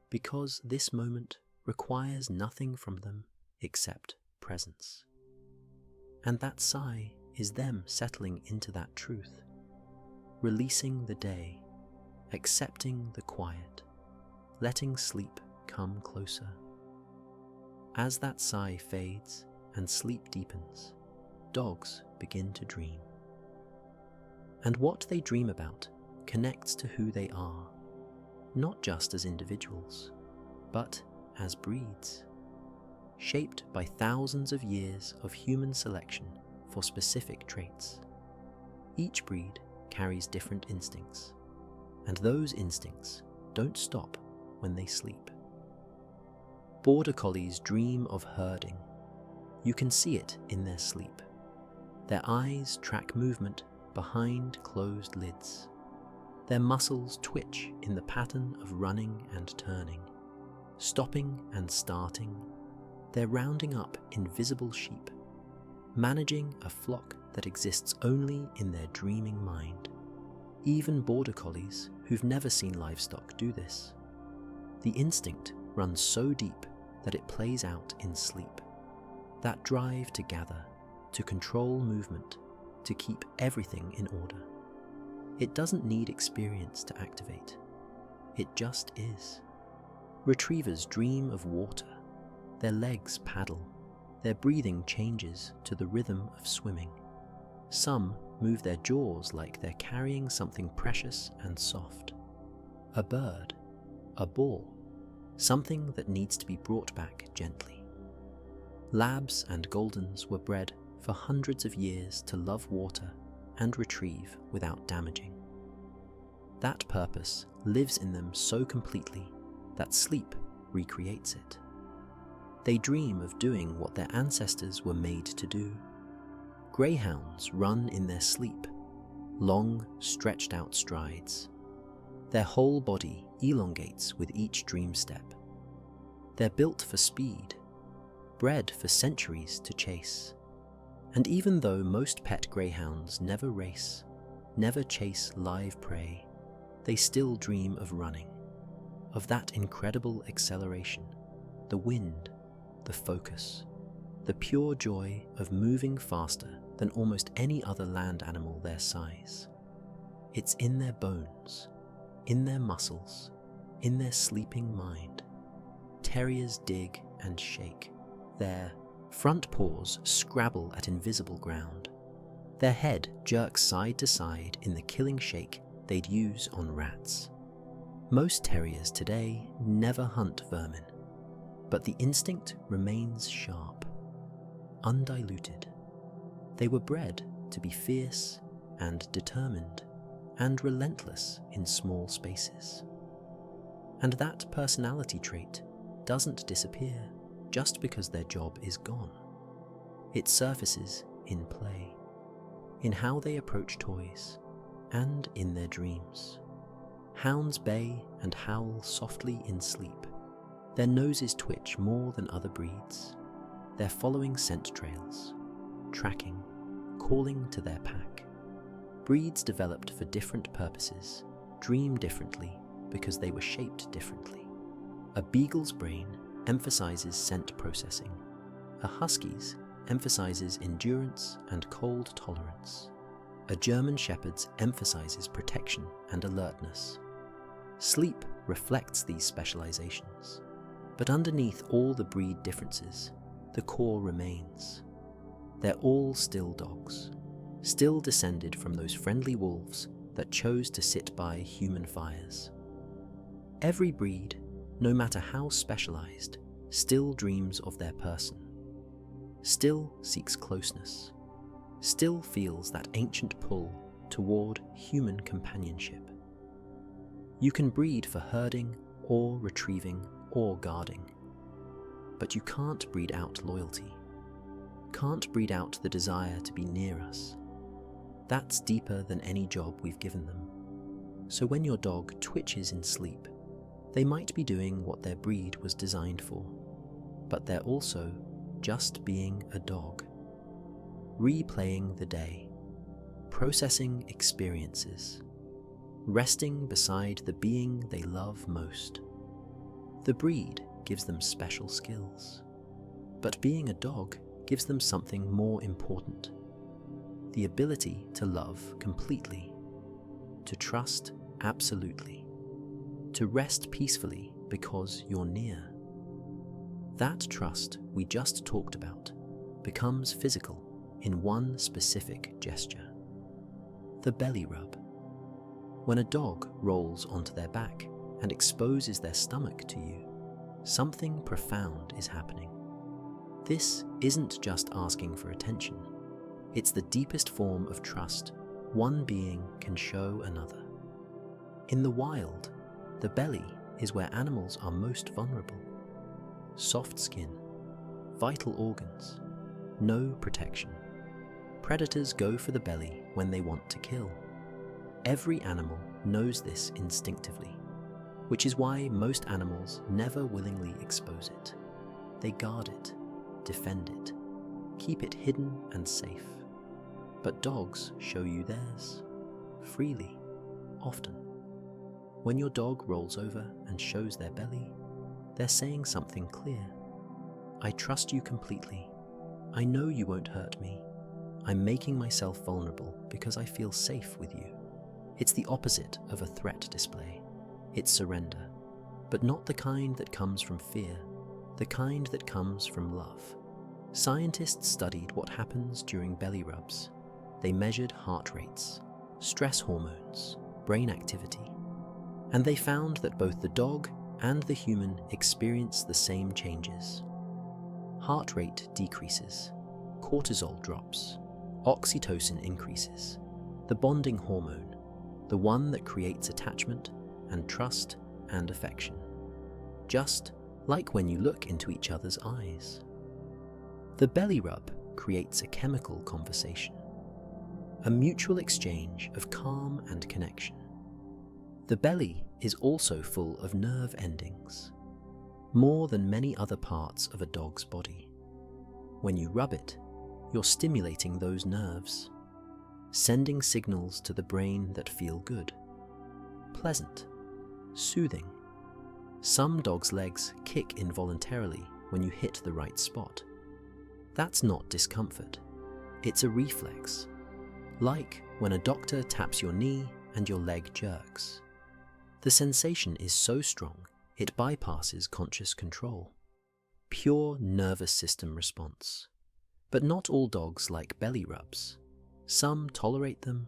because this moment requires nothing from them except presence. And that sigh is them settling into that truth, releasing the day, accepting the quiet, letting sleep come closer. As that sigh fades and sleep deepens, dogs begin to dream. And what they dream about connects to who they are, not just as individuals, but as breeds, shaped by thousands of years of human selection for specific traits. Each breed carries different instincts, and those instincts don't stop when they sleep. Border collies dream of herding. You can see it in their sleep. Their eyes track movement behind closed lids. Their muscles twitch in the pattern of running and turning, stopping and starting. They're rounding up invisible sheep, managing a flock that exists only in their dreaming mind. Even border collies who've never seen livestock do this. The instinct runs so deep that it plays out in sleep. That drive to gather, to control movement, to keep everything in order. It doesn't need experience to activate. It just is. Retrievers dream of water. Their legs paddle. Their breathing changes to the rhythm of swimming. Some move their jaws like they're carrying something precious and soft. A bird, a ball, something that needs to be brought back gently. Labs and Goldens were bred for hundreds of years to love water and retrieve without damaging. That purpose lives in them so completely that sleep recreates it. They dream of doing what their ancestors were made to do. Greyhounds run in their sleep, long, stretched-out strides. Their whole body elongates with each dream step. They're built for speed, bred for centuries to chase. And even though most pet greyhounds never race, never chase live prey, they still dream of running, of that incredible acceleration, the wind, the focus, the pure joy of moving faster than almost any other land animal their size. It's in their bones, in their muscles, in their sleeping mind. Terriers dig and shake. Their front paws scrabble at invisible ground. Their head jerks side to side in the killing shake they'd use on rats. Most terriers today never hunt vermin, but the instinct remains sharp, undiluted. They were bred to be fierce and determined and relentless in small spaces. And that personality trait doesn't disappear just because their job is gone. It surfaces in play, in how they approach toys, and in their dreams. Hounds bay and howl softly in sleep. Their noses twitch more than other breeds. They're following scent trails, tracking, calling to their pack. Breeds developed for different purposes dream differently because they were shaped differently. A beagle's brain emphasizes scent processing. A husky's emphasizes endurance and cold tolerance. A German shepherd's emphasizes protection and alertness. Sleep reflects these specializations, but underneath all the breed differences, the core remains. They're all still dogs, still descended from those friendly wolves that chose to sit by human fires. Every breed, no matter how specialized, still dreams of their person, still seeks closeness, still feels that ancient pull toward human companionship. You can breed for herding or retrieving or guarding, but you can't breed out loyalty, can't breed out the desire to be near us. That's deeper than any job we've given them. So when your dog twitches in sleep, they might be doing what their breed was designed for, but they're also just being a dog, replaying the day, processing experiences, resting beside the being they love most. The breed gives them special skills, but being a dog gives them something more important: the ability to love completely, to trust absolutely, to rest peacefully because you're near. That trust we just talked about becomes physical in one specific gesture: the belly rub. When a dog rolls onto their back and exposes their stomach to you, something profound is happening. This isn't just asking for attention. It's the deepest form of trust one being can show another. In the wild, the belly is where animals are most vulnerable. Soft skin, vital organs, no protection. Predators go for the belly when they want to kill. Every animal knows this instinctively, which is why most animals never willingly expose it. They guard it, defend it, keep it hidden and safe. But dogs show you theirs, freely, often. When your dog rolls over and shows their belly, they're saying something clear. I trust you completely. I know you won't hurt me. I'm making myself vulnerable because I feel safe with you. It's the opposite of a threat display. It's surrender, but not the kind that comes from fear, the kind that comes from love. Scientists studied what happens during belly rubs. They measured heart rates, stress hormones, brain activity, and they found that both the dog and the human experience the same changes. Heart rate decreases, cortisol drops, oxytocin increases, the bonding hormone, the one that creates attachment and trust and affection, just like when you look into each other's eyes. The belly rub creates a chemical conversation, a mutual exchange of calm and connection. The belly is also full of nerve endings, more than many other parts of a dog's body. When you rub it, you're stimulating those nerves, sending signals to the brain that feel good, pleasant, soothing. Some dogs' legs kick involuntarily when you hit the right spot. That's not discomfort, it's a reflex, like when a doctor taps your knee and your leg jerks. The sensation is so strong, it bypasses conscious control. Pure nervous system response. But not all dogs like belly rubs. Some tolerate them,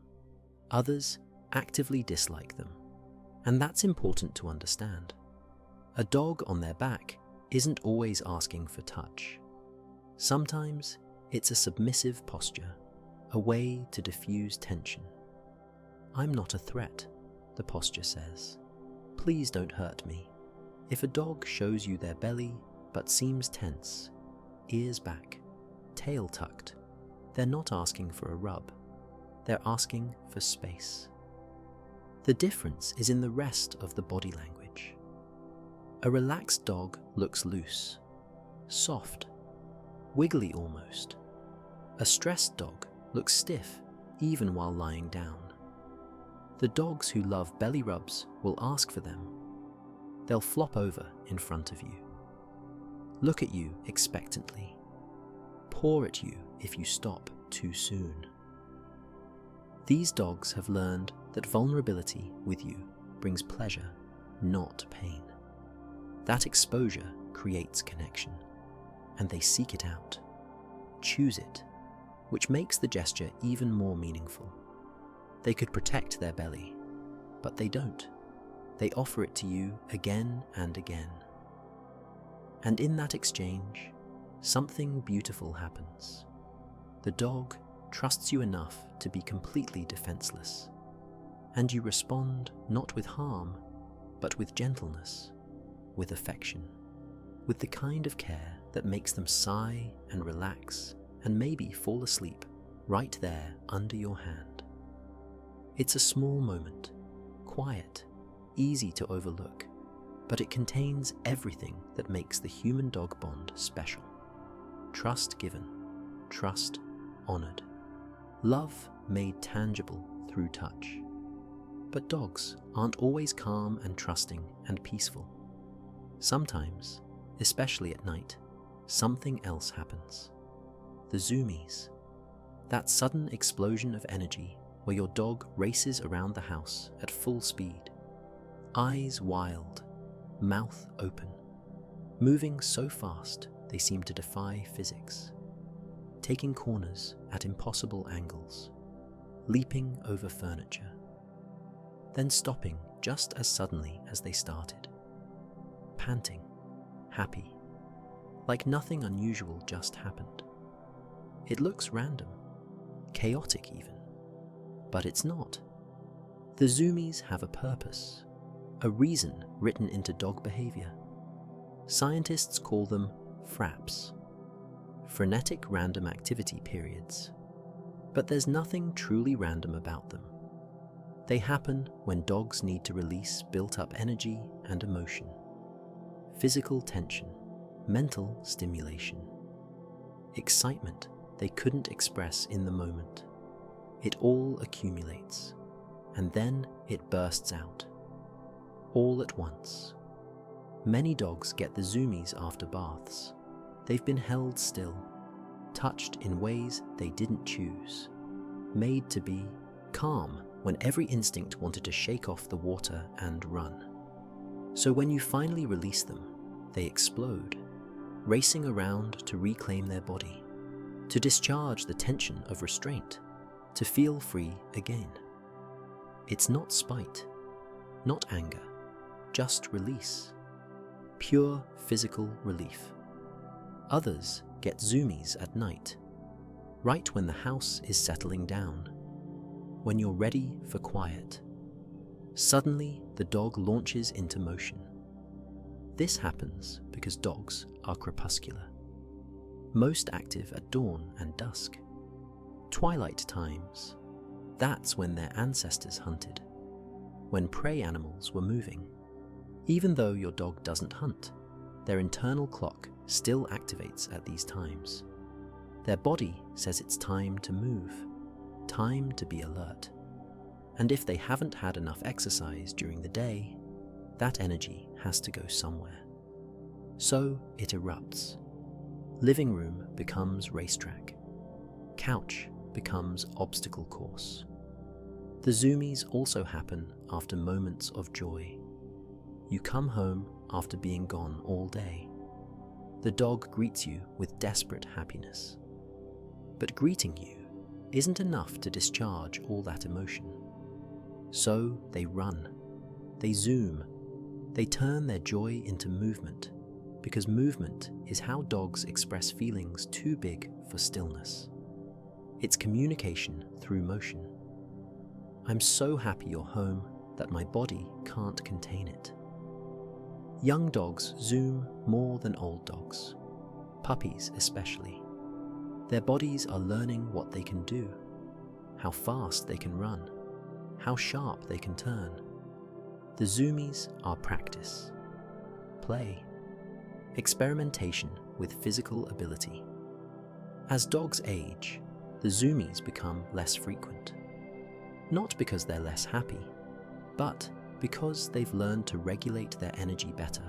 others actively dislike them, and that's important to understand. A dog on their back isn't always asking for touch. Sometimes it's a submissive posture, a way to diffuse tension. "I'm not a threat," the posture says. "Please don't hurt me." If a dog shows you their belly but seems tense, ears back, tail tucked, they're not asking for a rub. They're asking for space. The difference is in the rest of the body language. A relaxed dog looks loose, soft, wiggly almost. A stressed dog looks stiff even while lying down. The dogs who love belly rubs will ask for them. They'll flop over in front of you, look at you expectantly, paw at you if you stop too soon. These dogs have learned that vulnerability with you brings pleasure, not pain. That exposure creates connection, and they seek it out, choose it, which makes the gesture even more meaningful. They could protect their belly, but they don't. They offer it to you again and again. And in that exchange, something beautiful happens. The dog trusts you enough to be completely defenseless, and you respond not with harm, but with gentleness, with affection, with the kind of care that makes them sigh and relax and maybe fall asleep right there under your hand. It's a small moment, quiet, easy to overlook, but it contains everything that makes the human-dog bond special. Trust given, trust honored, love made tangible through touch. But dogs aren't always calm and trusting and peaceful. Sometimes, especially at night, something else happens. The zoomies, that sudden explosion of energy where your dog races around the house at full speed, eyes wild, mouth open, moving so fast they seem to defy physics, taking corners at impossible angles, leaping over furniture, then stopping just as suddenly as they started, panting, happy, like nothing unusual just happened. It looks random, chaotic even, but it's not. The zoomies have a purpose, a reason written into dog behavior. Scientists call them fraps, frenetic random activity periods. But there's nothing truly random about them. They happen when dogs need to release built-up energy and emotion, physical tension, mental stimulation, excitement they couldn't express in the moment. It all accumulates, and then it bursts out, all at once. Many dogs get the zoomies after baths. They've been held still, touched in ways they didn't choose, made to be calm when every instinct wanted to shake off the water and run. So when you finally release them, they explode, racing around to reclaim their body, to discharge the tension of restraint, to feel free again. It's not spite, not anger, just release. Pure physical relief. Others get zoomies at night, right when the house is settling down, when you're ready for quiet. Suddenly, the dog launches into motion. This happens because dogs are crepuscular, most active at dawn and dusk. Twilight times, that's when their ancestors hunted, when prey animals were moving. Even though your dog doesn't hunt, their internal clock still activates at these times. Their body says it's time to move, time to be alert. And if they haven't had enough exercise during the day, that energy has to go somewhere. So it erupts. Living room becomes racetrack. Couch becomes obstacle course. The zoomies also happen after moments of joy. You come home after being gone all day. The dog greets you with desperate happiness. But greeting you isn't enough to discharge all that emotion. So they run, they zoom, they turn their joy into movement, because movement is how dogs express feelings too big for stillness. It's communication through motion. I'm so happy you're home that my body can't contain it. Young dogs zoom more than old dogs, puppies especially. Their bodies are learning what they can do, how fast they can run, how sharp they can turn. The zoomies are practice, play, experimentation with physical ability. As dogs age, the zoomies become less frequent. Not because they're less happy, but because they've learned to regulate their energy better.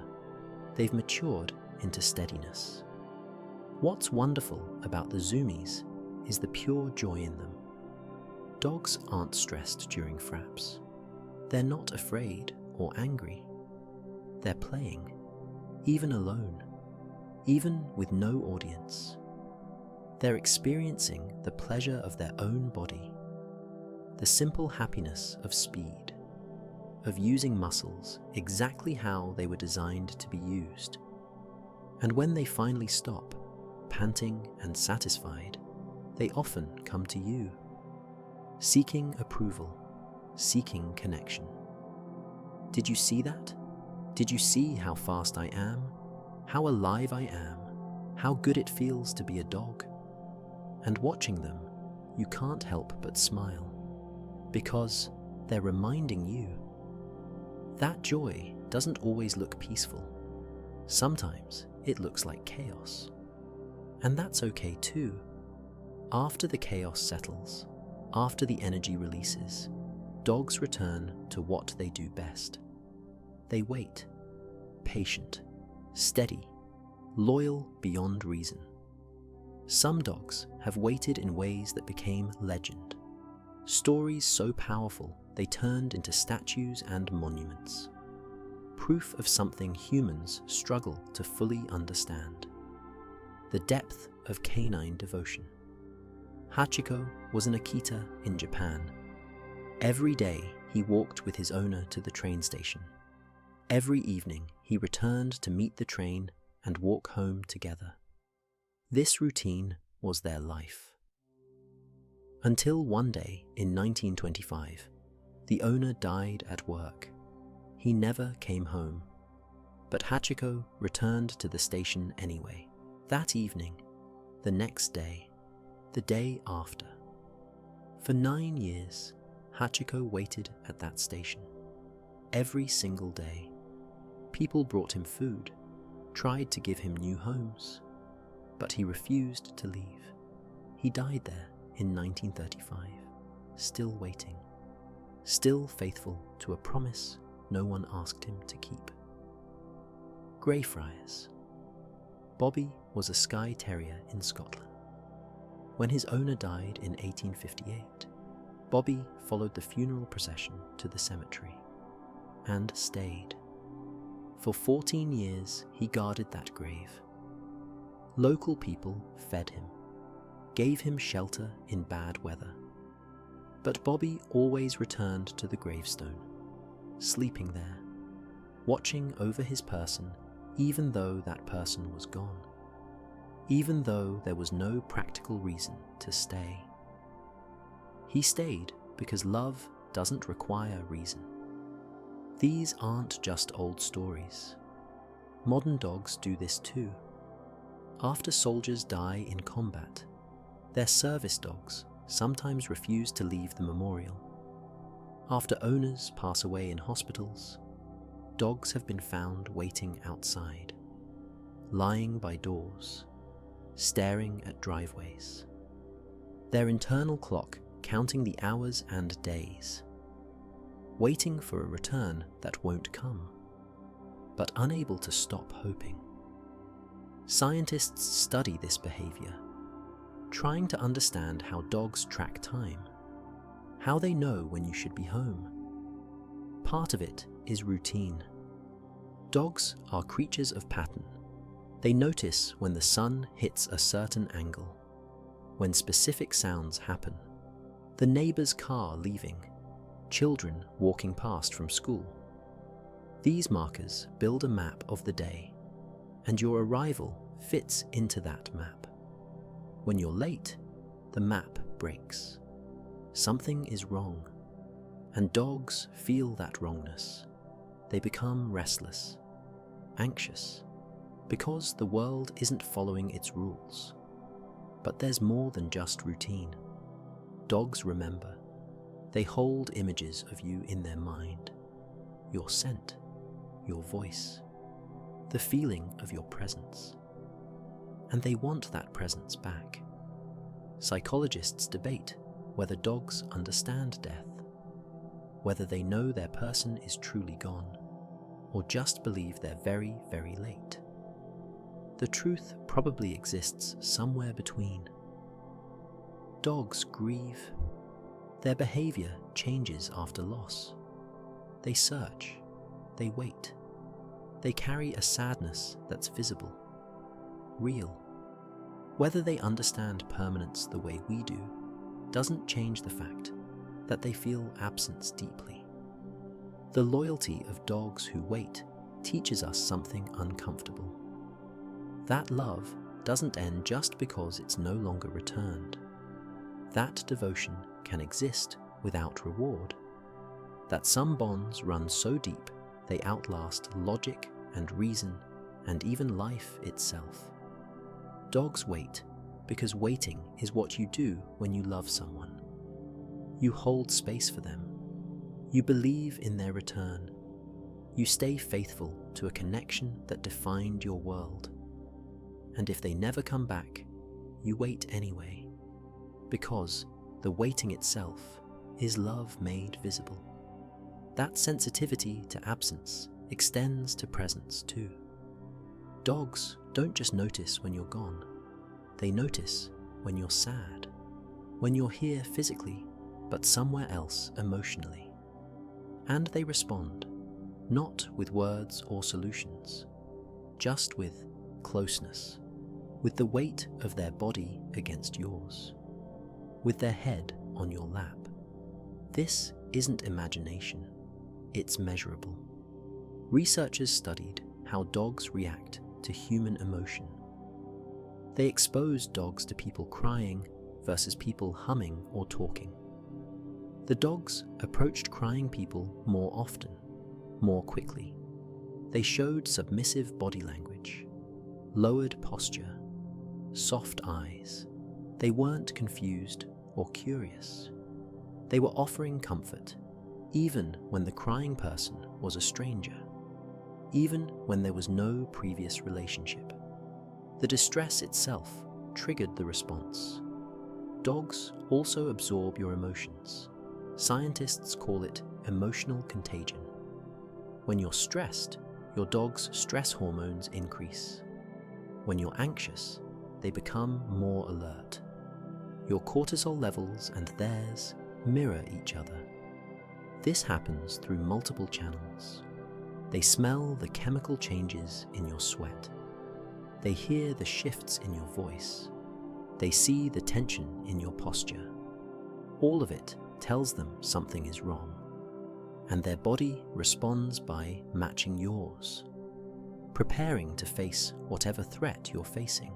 They've matured into steadiness. What's wonderful about the zoomies is the pure joy in them. Dogs aren't stressed during fraps. They're not afraid or angry. They're playing, even alone, even with no audience. They're experiencing the pleasure of their own body, the simple happiness of speed, of using muscles exactly how they were designed to be used. And when they finally stop, panting and satisfied, they often come to you, seeking approval, seeking connection. Did you see that? Did you see how fast I am? How alive I am? How good it feels to be a dog? And watching them, you can't help but smile, because they're reminding you that joy doesn't always look peaceful. Sometimes it looks like chaos. And that's okay too. After the chaos settles, after the energy releases, dogs return to what they do best. They wait, patient, steady, loyal beyond reason. Some dogs have waited in ways that became legend. Stories so powerful they turned into statues and monuments. Proof of something humans struggle to fully understand. The depth of canine devotion. Hachiko was an Akita in Japan. Every day he walked with his owner to the train station. Every evening he returned to meet the train and walk home together. This routine was their life. Until one day in 1925, the owner died at work. He never came home, but Hachiko returned to the station anyway. That evening, the next day, the day after. For 9 years, Hachiko waited at that station. Every single day, people brought him food, tried to give him new homes, but he refused to leave. He died there in 1935, still waiting, still faithful to a promise no one asked him to keep. Greyfriars. Bobby was a Skye Terrier in Scotland. When his owner died in 1858, Bobby followed the funeral procession to the cemetery and stayed. For 14 years, he guarded that grave. Local people fed him, gave him shelter in bad weather. But Bobby always returned to the gravestone, sleeping there, watching over his person even though that person was gone, even though there was no practical reason to stay. He stayed because love doesn't require reason. These aren't just old stories. Modern dogs do this too. After soldiers die in combat, their service dogs sometimes refuse to leave the memorial. After owners pass away in hospitals, dogs have been found waiting outside, lying by doors, staring at driveways. Their internal clock counting the hours and days, waiting for a return that won't come, but unable to stop hoping. Scientists study this behavior, trying to understand how dogs track time, how they know when you should be home. Part of it is routine. Dogs are creatures of pattern. They notice when the sun hits a certain angle, when specific sounds happen, the neighbor's car leaving, children walking past from school. These markers build a map of the day, and your arrival fits into that map. When you're late, the map breaks. Something is wrong, and dogs feel that wrongness. They become restless, anxious, because the world isn't following its rules. But there's more than just routine. Dogs remember. They hold images of you in their mind. Your scent, your voice, the feeling of your presence. And they want that presence back. Psychologists debate whether dogs understand death, whether they know their person is truly gone, or just believe they're very, very late. The truth probably exists somewhere between. Dogs grieve. Their behavior changes after loss. They search. They wait. They carry a sadness that's visible, real. Whether they understand permanence the way we do doesn't change the fact that they feel absence deeply. The loyalty of dogs who wait teaches us something uncomfortable. That love doesn't end just because it's no longer returned. That devotion can exist without reward. That some bonds run so deep they outlast logic and reason and even life itself. Dogs wait because waiting is what you do when you love someone. You hold space for them. You believe in their return. You stay faithful to a connection that defined your world. And if they never come back, you wait anyway, because the waiting itself is love made visible. That sensitivity to absence extends to presence too. Dogs don't just notice when you're gone. They notice when you're sad, when you're here physically, but somewhere else emotionally. And they respond, not with words or solutions, just with closeness, with the weight of their body against yours, with their head on your lap. This isn't imagination, it's measurable. Researchers studied how dogs react to human emotion. They exposed dogs to people crying versus people humming or talking. The dogs approached crying people more often, more quickly. They showed submissive body language, lowered posture, soft eyes. They weren't confused or curious. They were offering comfort, even when the crying person was a stranger, even when there was no previous relationship. The distress itself triggered the response. Dogs also absorb your emotions. Scientists call it emotional contagion. When you're stressed, your dog's stress hormones increase. When you're anxious, they become more alert. Your cortisol levels and theirs mirror each other. This happens through multiple channels. They smell the chemical changes in your sweat. They hear the shifts in your voice. They see the tension in your posture. All of it tells them something is wrong, and their body responds by matching yours, preparing to face whatever threat you're facing.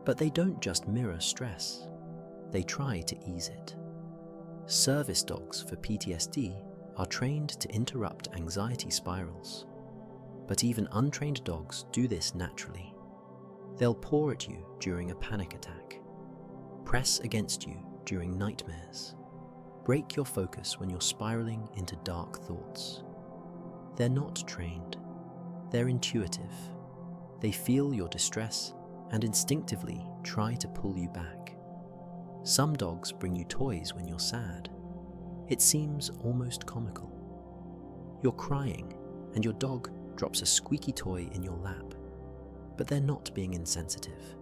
But they don't just mirror stress, they try to ease it. Service dogs for PTSD are trained to interrupt anxiety spirals, but even untrained dogs do this naturally. They'll paw at you during a panic attack, press against you during nightmares, break your focus when you're spiraling into dark thoughts. They're not trained, they're intuitive. They feel your distress and instinctively try to pull you back. Some dogs bring you toys when you're sad. It seems almost comical. You're crying and your dog drops a squeaky toy in your lap. But they're not being insensitive.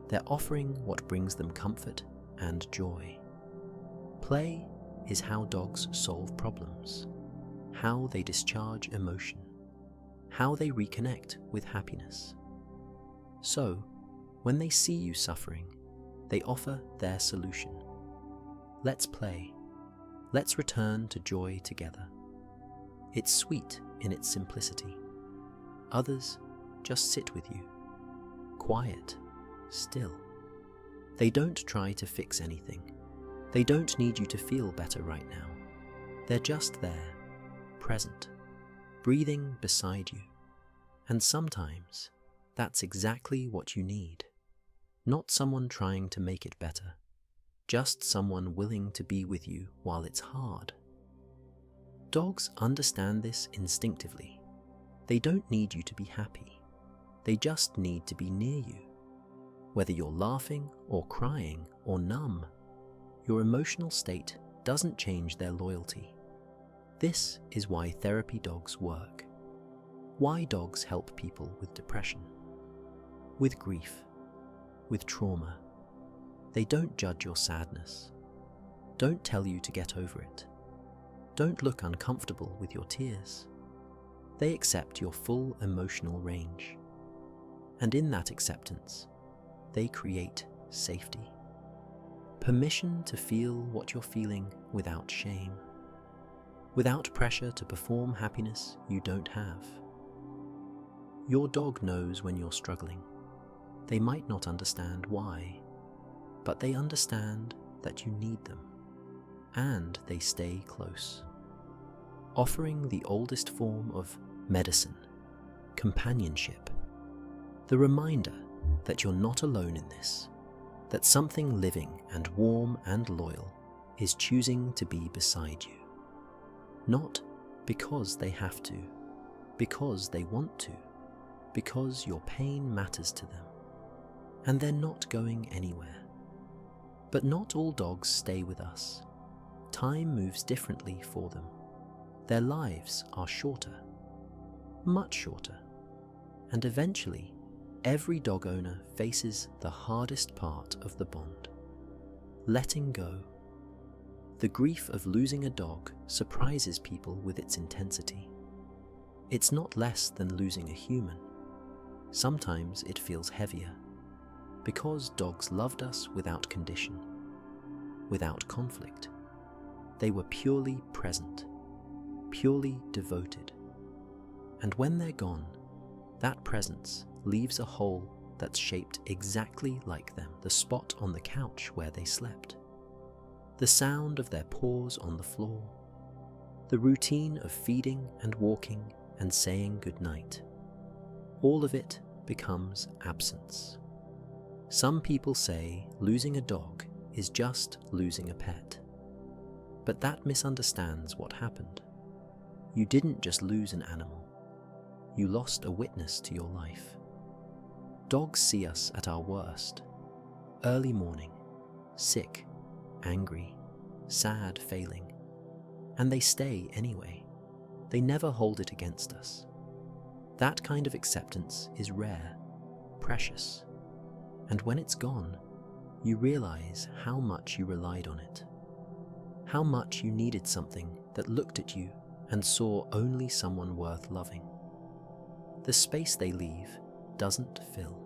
They're offering what brings them comfort and joy. Play is how dogs solve problems, how they discharge emotion, how they reconnect with happiness. So, when they see you suffering, they offer their solution. Let's play. Let's return to joy together. It's sweet in its simplicity. Others just sit with you, quiet, still. They don't try to fix anything. They don't need you to feel better right now. They're just there, present, breathing beside you. And sometimes that's exactly what you need. Not someone trying to make it better, just someone willing to be with you while it's hard. Dogs understand this instinctively. They don't need you to be happy. They just need to be near you. Whether you're laughing or crying or numb, your emotional state doesn't change their loyalty. This is why therapy dogs work. Why dogs help people with depression, with grief, with trauma. They don't judge your sadness. Don't tell you to get over it. Don't look uncomfortable with your tears. They accept your full emotional range. And in that acceptance, they create safety. Permission to feel what you're feeling without shame. Without pressure to perform happiness you don't have. Your dog knows when you're struggling. They might not understand why, but they understand that you need them, and they stay close. Offering the oldest form of medicine, companionship, the reminder that you're not alone in this, that something living and warm and loyal is choosing to be beside you. Not because they have to, because they want to, because your pain matters to them. And they're not going anywhere. But not all dogs stay with us. Time moves differently for them. Their lives are shorter, much shorter. And eventually, every dog owner faces the hardest part of the bond: letting go. The grief of losing a dog surprises people with its intensity. It's not less than losing a human. Sometimes it feels heavier, because dogs loved us without condition, without conflict. They were purely present, purely devoted. And when they're gone, that presence leaves a hole that's shaped exactly like them, the spot on the couch where they slept, the sound of their paws on the floor, the routine of feeding and walking and saying goodnight. All of it becomes absence. Some people say losing a dog is just losing a pet. But that misunderstands what happened. You didn't just lose an animal. You lost a witness to your life. Dogs see us at our worst. Early morning, sick, angry, sad, failing. And they stay anyway. They never hold it against us. That kind of acceptance is rare, precious. And when it's gone, you realize how much you relied on it. How much you needed something that looked at you and saw only someone worth loving. The space they leave doesn't fill.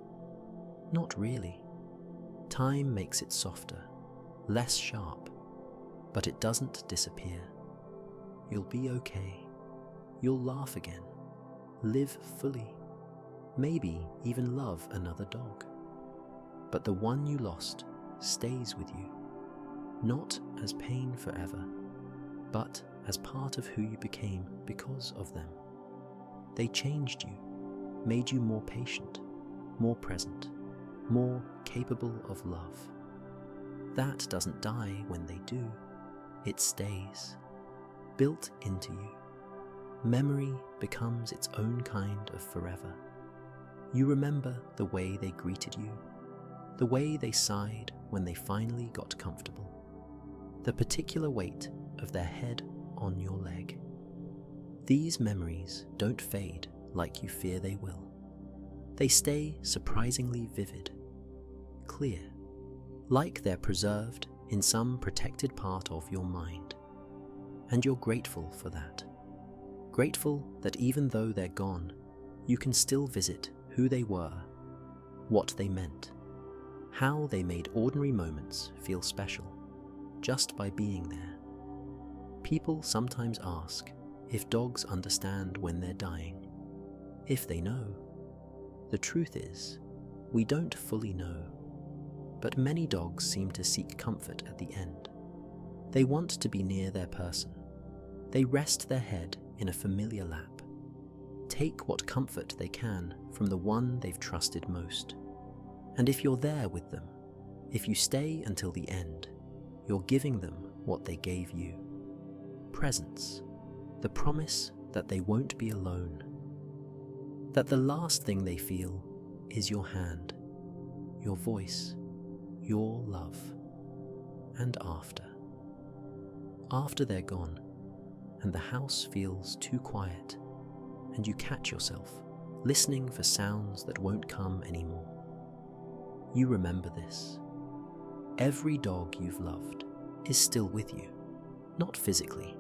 Not really. Time makes it softer, less sharp, but it doesn't disappear. You'll be okay. You'll laugh again, live fully, maybe even love another dog. But the one you lost stays with you, not as pain forever, but as part of who you became because of them. They changed you, made you more patient, more present, more capable of love. That doesn't die when they do. It stays, built into you. Memory becomes its own kind of forever. You remember the way they greeted you, the way they sighed when they finally got comfortable, the particular weight of their head on your leg. These memories don't fade like you fear they will. They stay surprisingly vivid, clear, like they're preserved in some protected part of your mind. And you're grateful for that. Grateful that even though they're gone, you can still visit who they were, what they meant, how they made ordinary moments feel special, just by being there. People sometimes ask if dogs understand when they're dying, if they know. The truth is, we don't fully know, but many dogs seem to seek comfort at the end. They want to be near their person. They rest their head in a familiar lap, take what comfort they can from the one they've trusted most. And if you're there with them, if you stay until the end, you're giving them what they gave you. Presence, the promise that they won't be alone, that the last thing they feel is your hand, your voice, your love. And after they're gone, and the house feels too quiet, and you catch yourself listening for sounds that won't come anymore, you remember this. Every dog you've loved is still with you, not physically,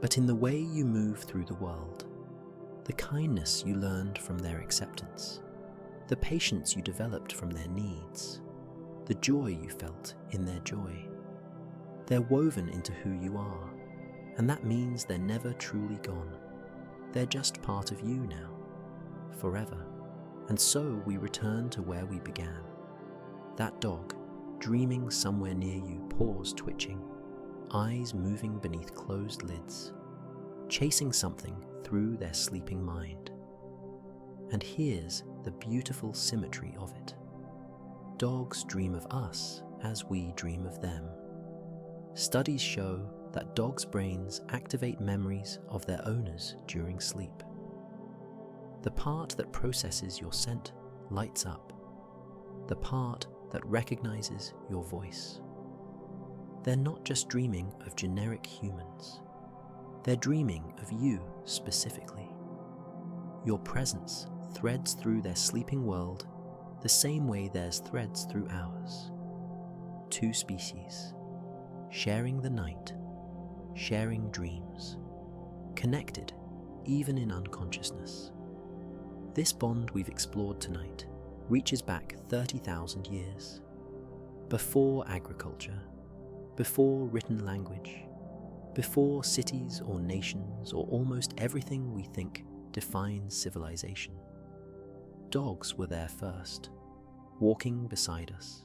but in the way you move through the world, the kindness you learned from their acceptance, the patience you developed from their needs, the joy you felt in their joy. They're woven into who you are, and that means they're never truly gone. They're just part of you now, forever. And so we return to where we began. That dog, dreaming somewhere near you, paws twitching, eyes moving beneath closed lids, chasing something through their sleeping mind. And here's the beautiful symmetry of it. Dogs dream of us as we dream of them. Studies show that dogs' brains activate memories of their owners during sleep. The part that processes your scent lights up, the part that recognizes your voice. They're not just dreaming of generic humans. They're dreaming of you specifically. Your presence threads through their sleeping world the same way theirs threads through ours. Two species, sharing the night, sharing dreams, connected even in unconsciousness. This bond we've explored tonight reaches back 30,000 years. Before agriculture, before written language, before cities or nations or almost everything we think defines civilization. Dogs were there first, walking beside us,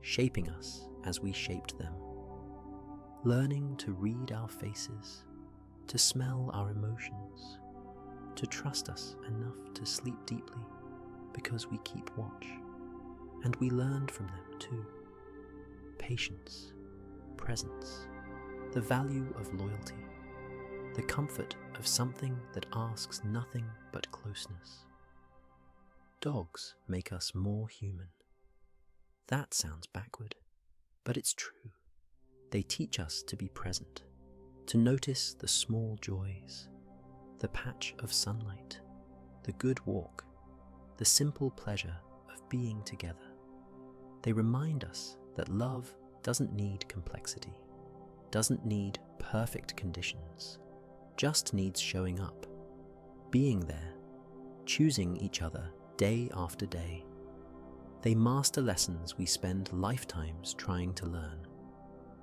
shaping us as we shaped them, learning to read our faces, to smell our emotions, to trust us enough to sleep deeply because we keep watch. And we learned from them too. Patience, presence, the value of loyalty, the comfort of something that asks nothing but closeness. Dogs make us more human. That sounds backward, but it's true. They teach us to be present, to notice the small joys, the patch of sunlight, the good walk, the simple pleasure of being together. They remind us that love doesn't need complexity, doesn't need perfect conditions, just needs showing up, being there, choosing each other day after day. They master lessons we spend lifetimes trying to learn,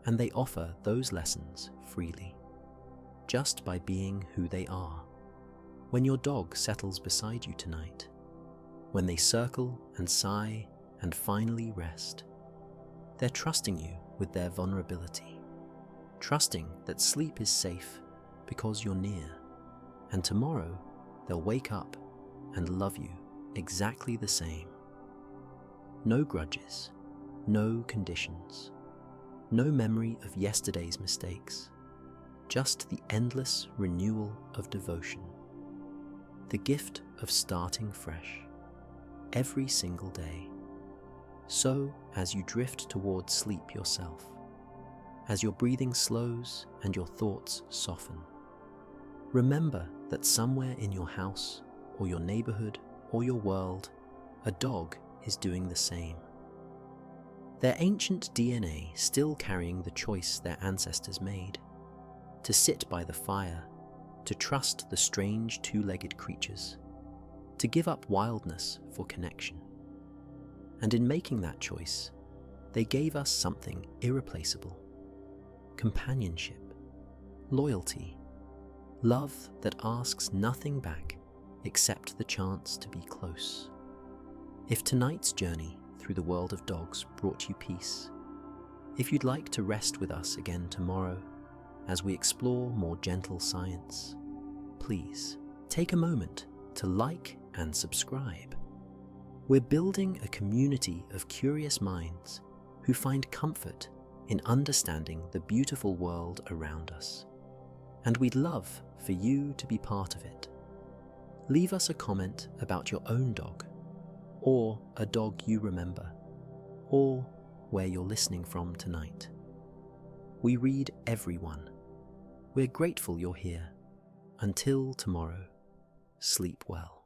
and they offer those lessons freely, just by being who they are. When your dog settles beside you tonight, when they circle and sigh and finally rest, they're trusting you with their vulnerability, trusting that sleep is safe because you're near, and tomorrow they'll wake up and love you exactly the same. No grudges, no conditions, no memory of yesterday's mistakes, just the endless renewal of devotion, the gift of starting fresh, every single day. So, as you drift towards sleep yourself, as your breathing slows and your thoughts soften, remember that somewhere in your house, or your neighborhood, or your world, a dog is doing the same. Their ancient DNA still carrying the choice their ancestors made, to sit by the fire, to trust the strange two-legged creatures, to give up wildness for connection. And in making that choice, they gave us something irreplaceable: companionship, loyalty, love that asks nothing back except the chance to be close. If tonight's journey through the world of dogs brought you peace, if you'd like to rest with us again tomorrow as we explore more gentle science, please take a moment to like and subscribe. We're building a community of curious minds who find comfort in understanding the beautiful world around us, and we'd love for you to be part of it. Leave us a comment about your own dog, or a dog you remember, or where you're listening from tonight. We read everyone. We're grateful you're here. Until tomorrow, sleep well.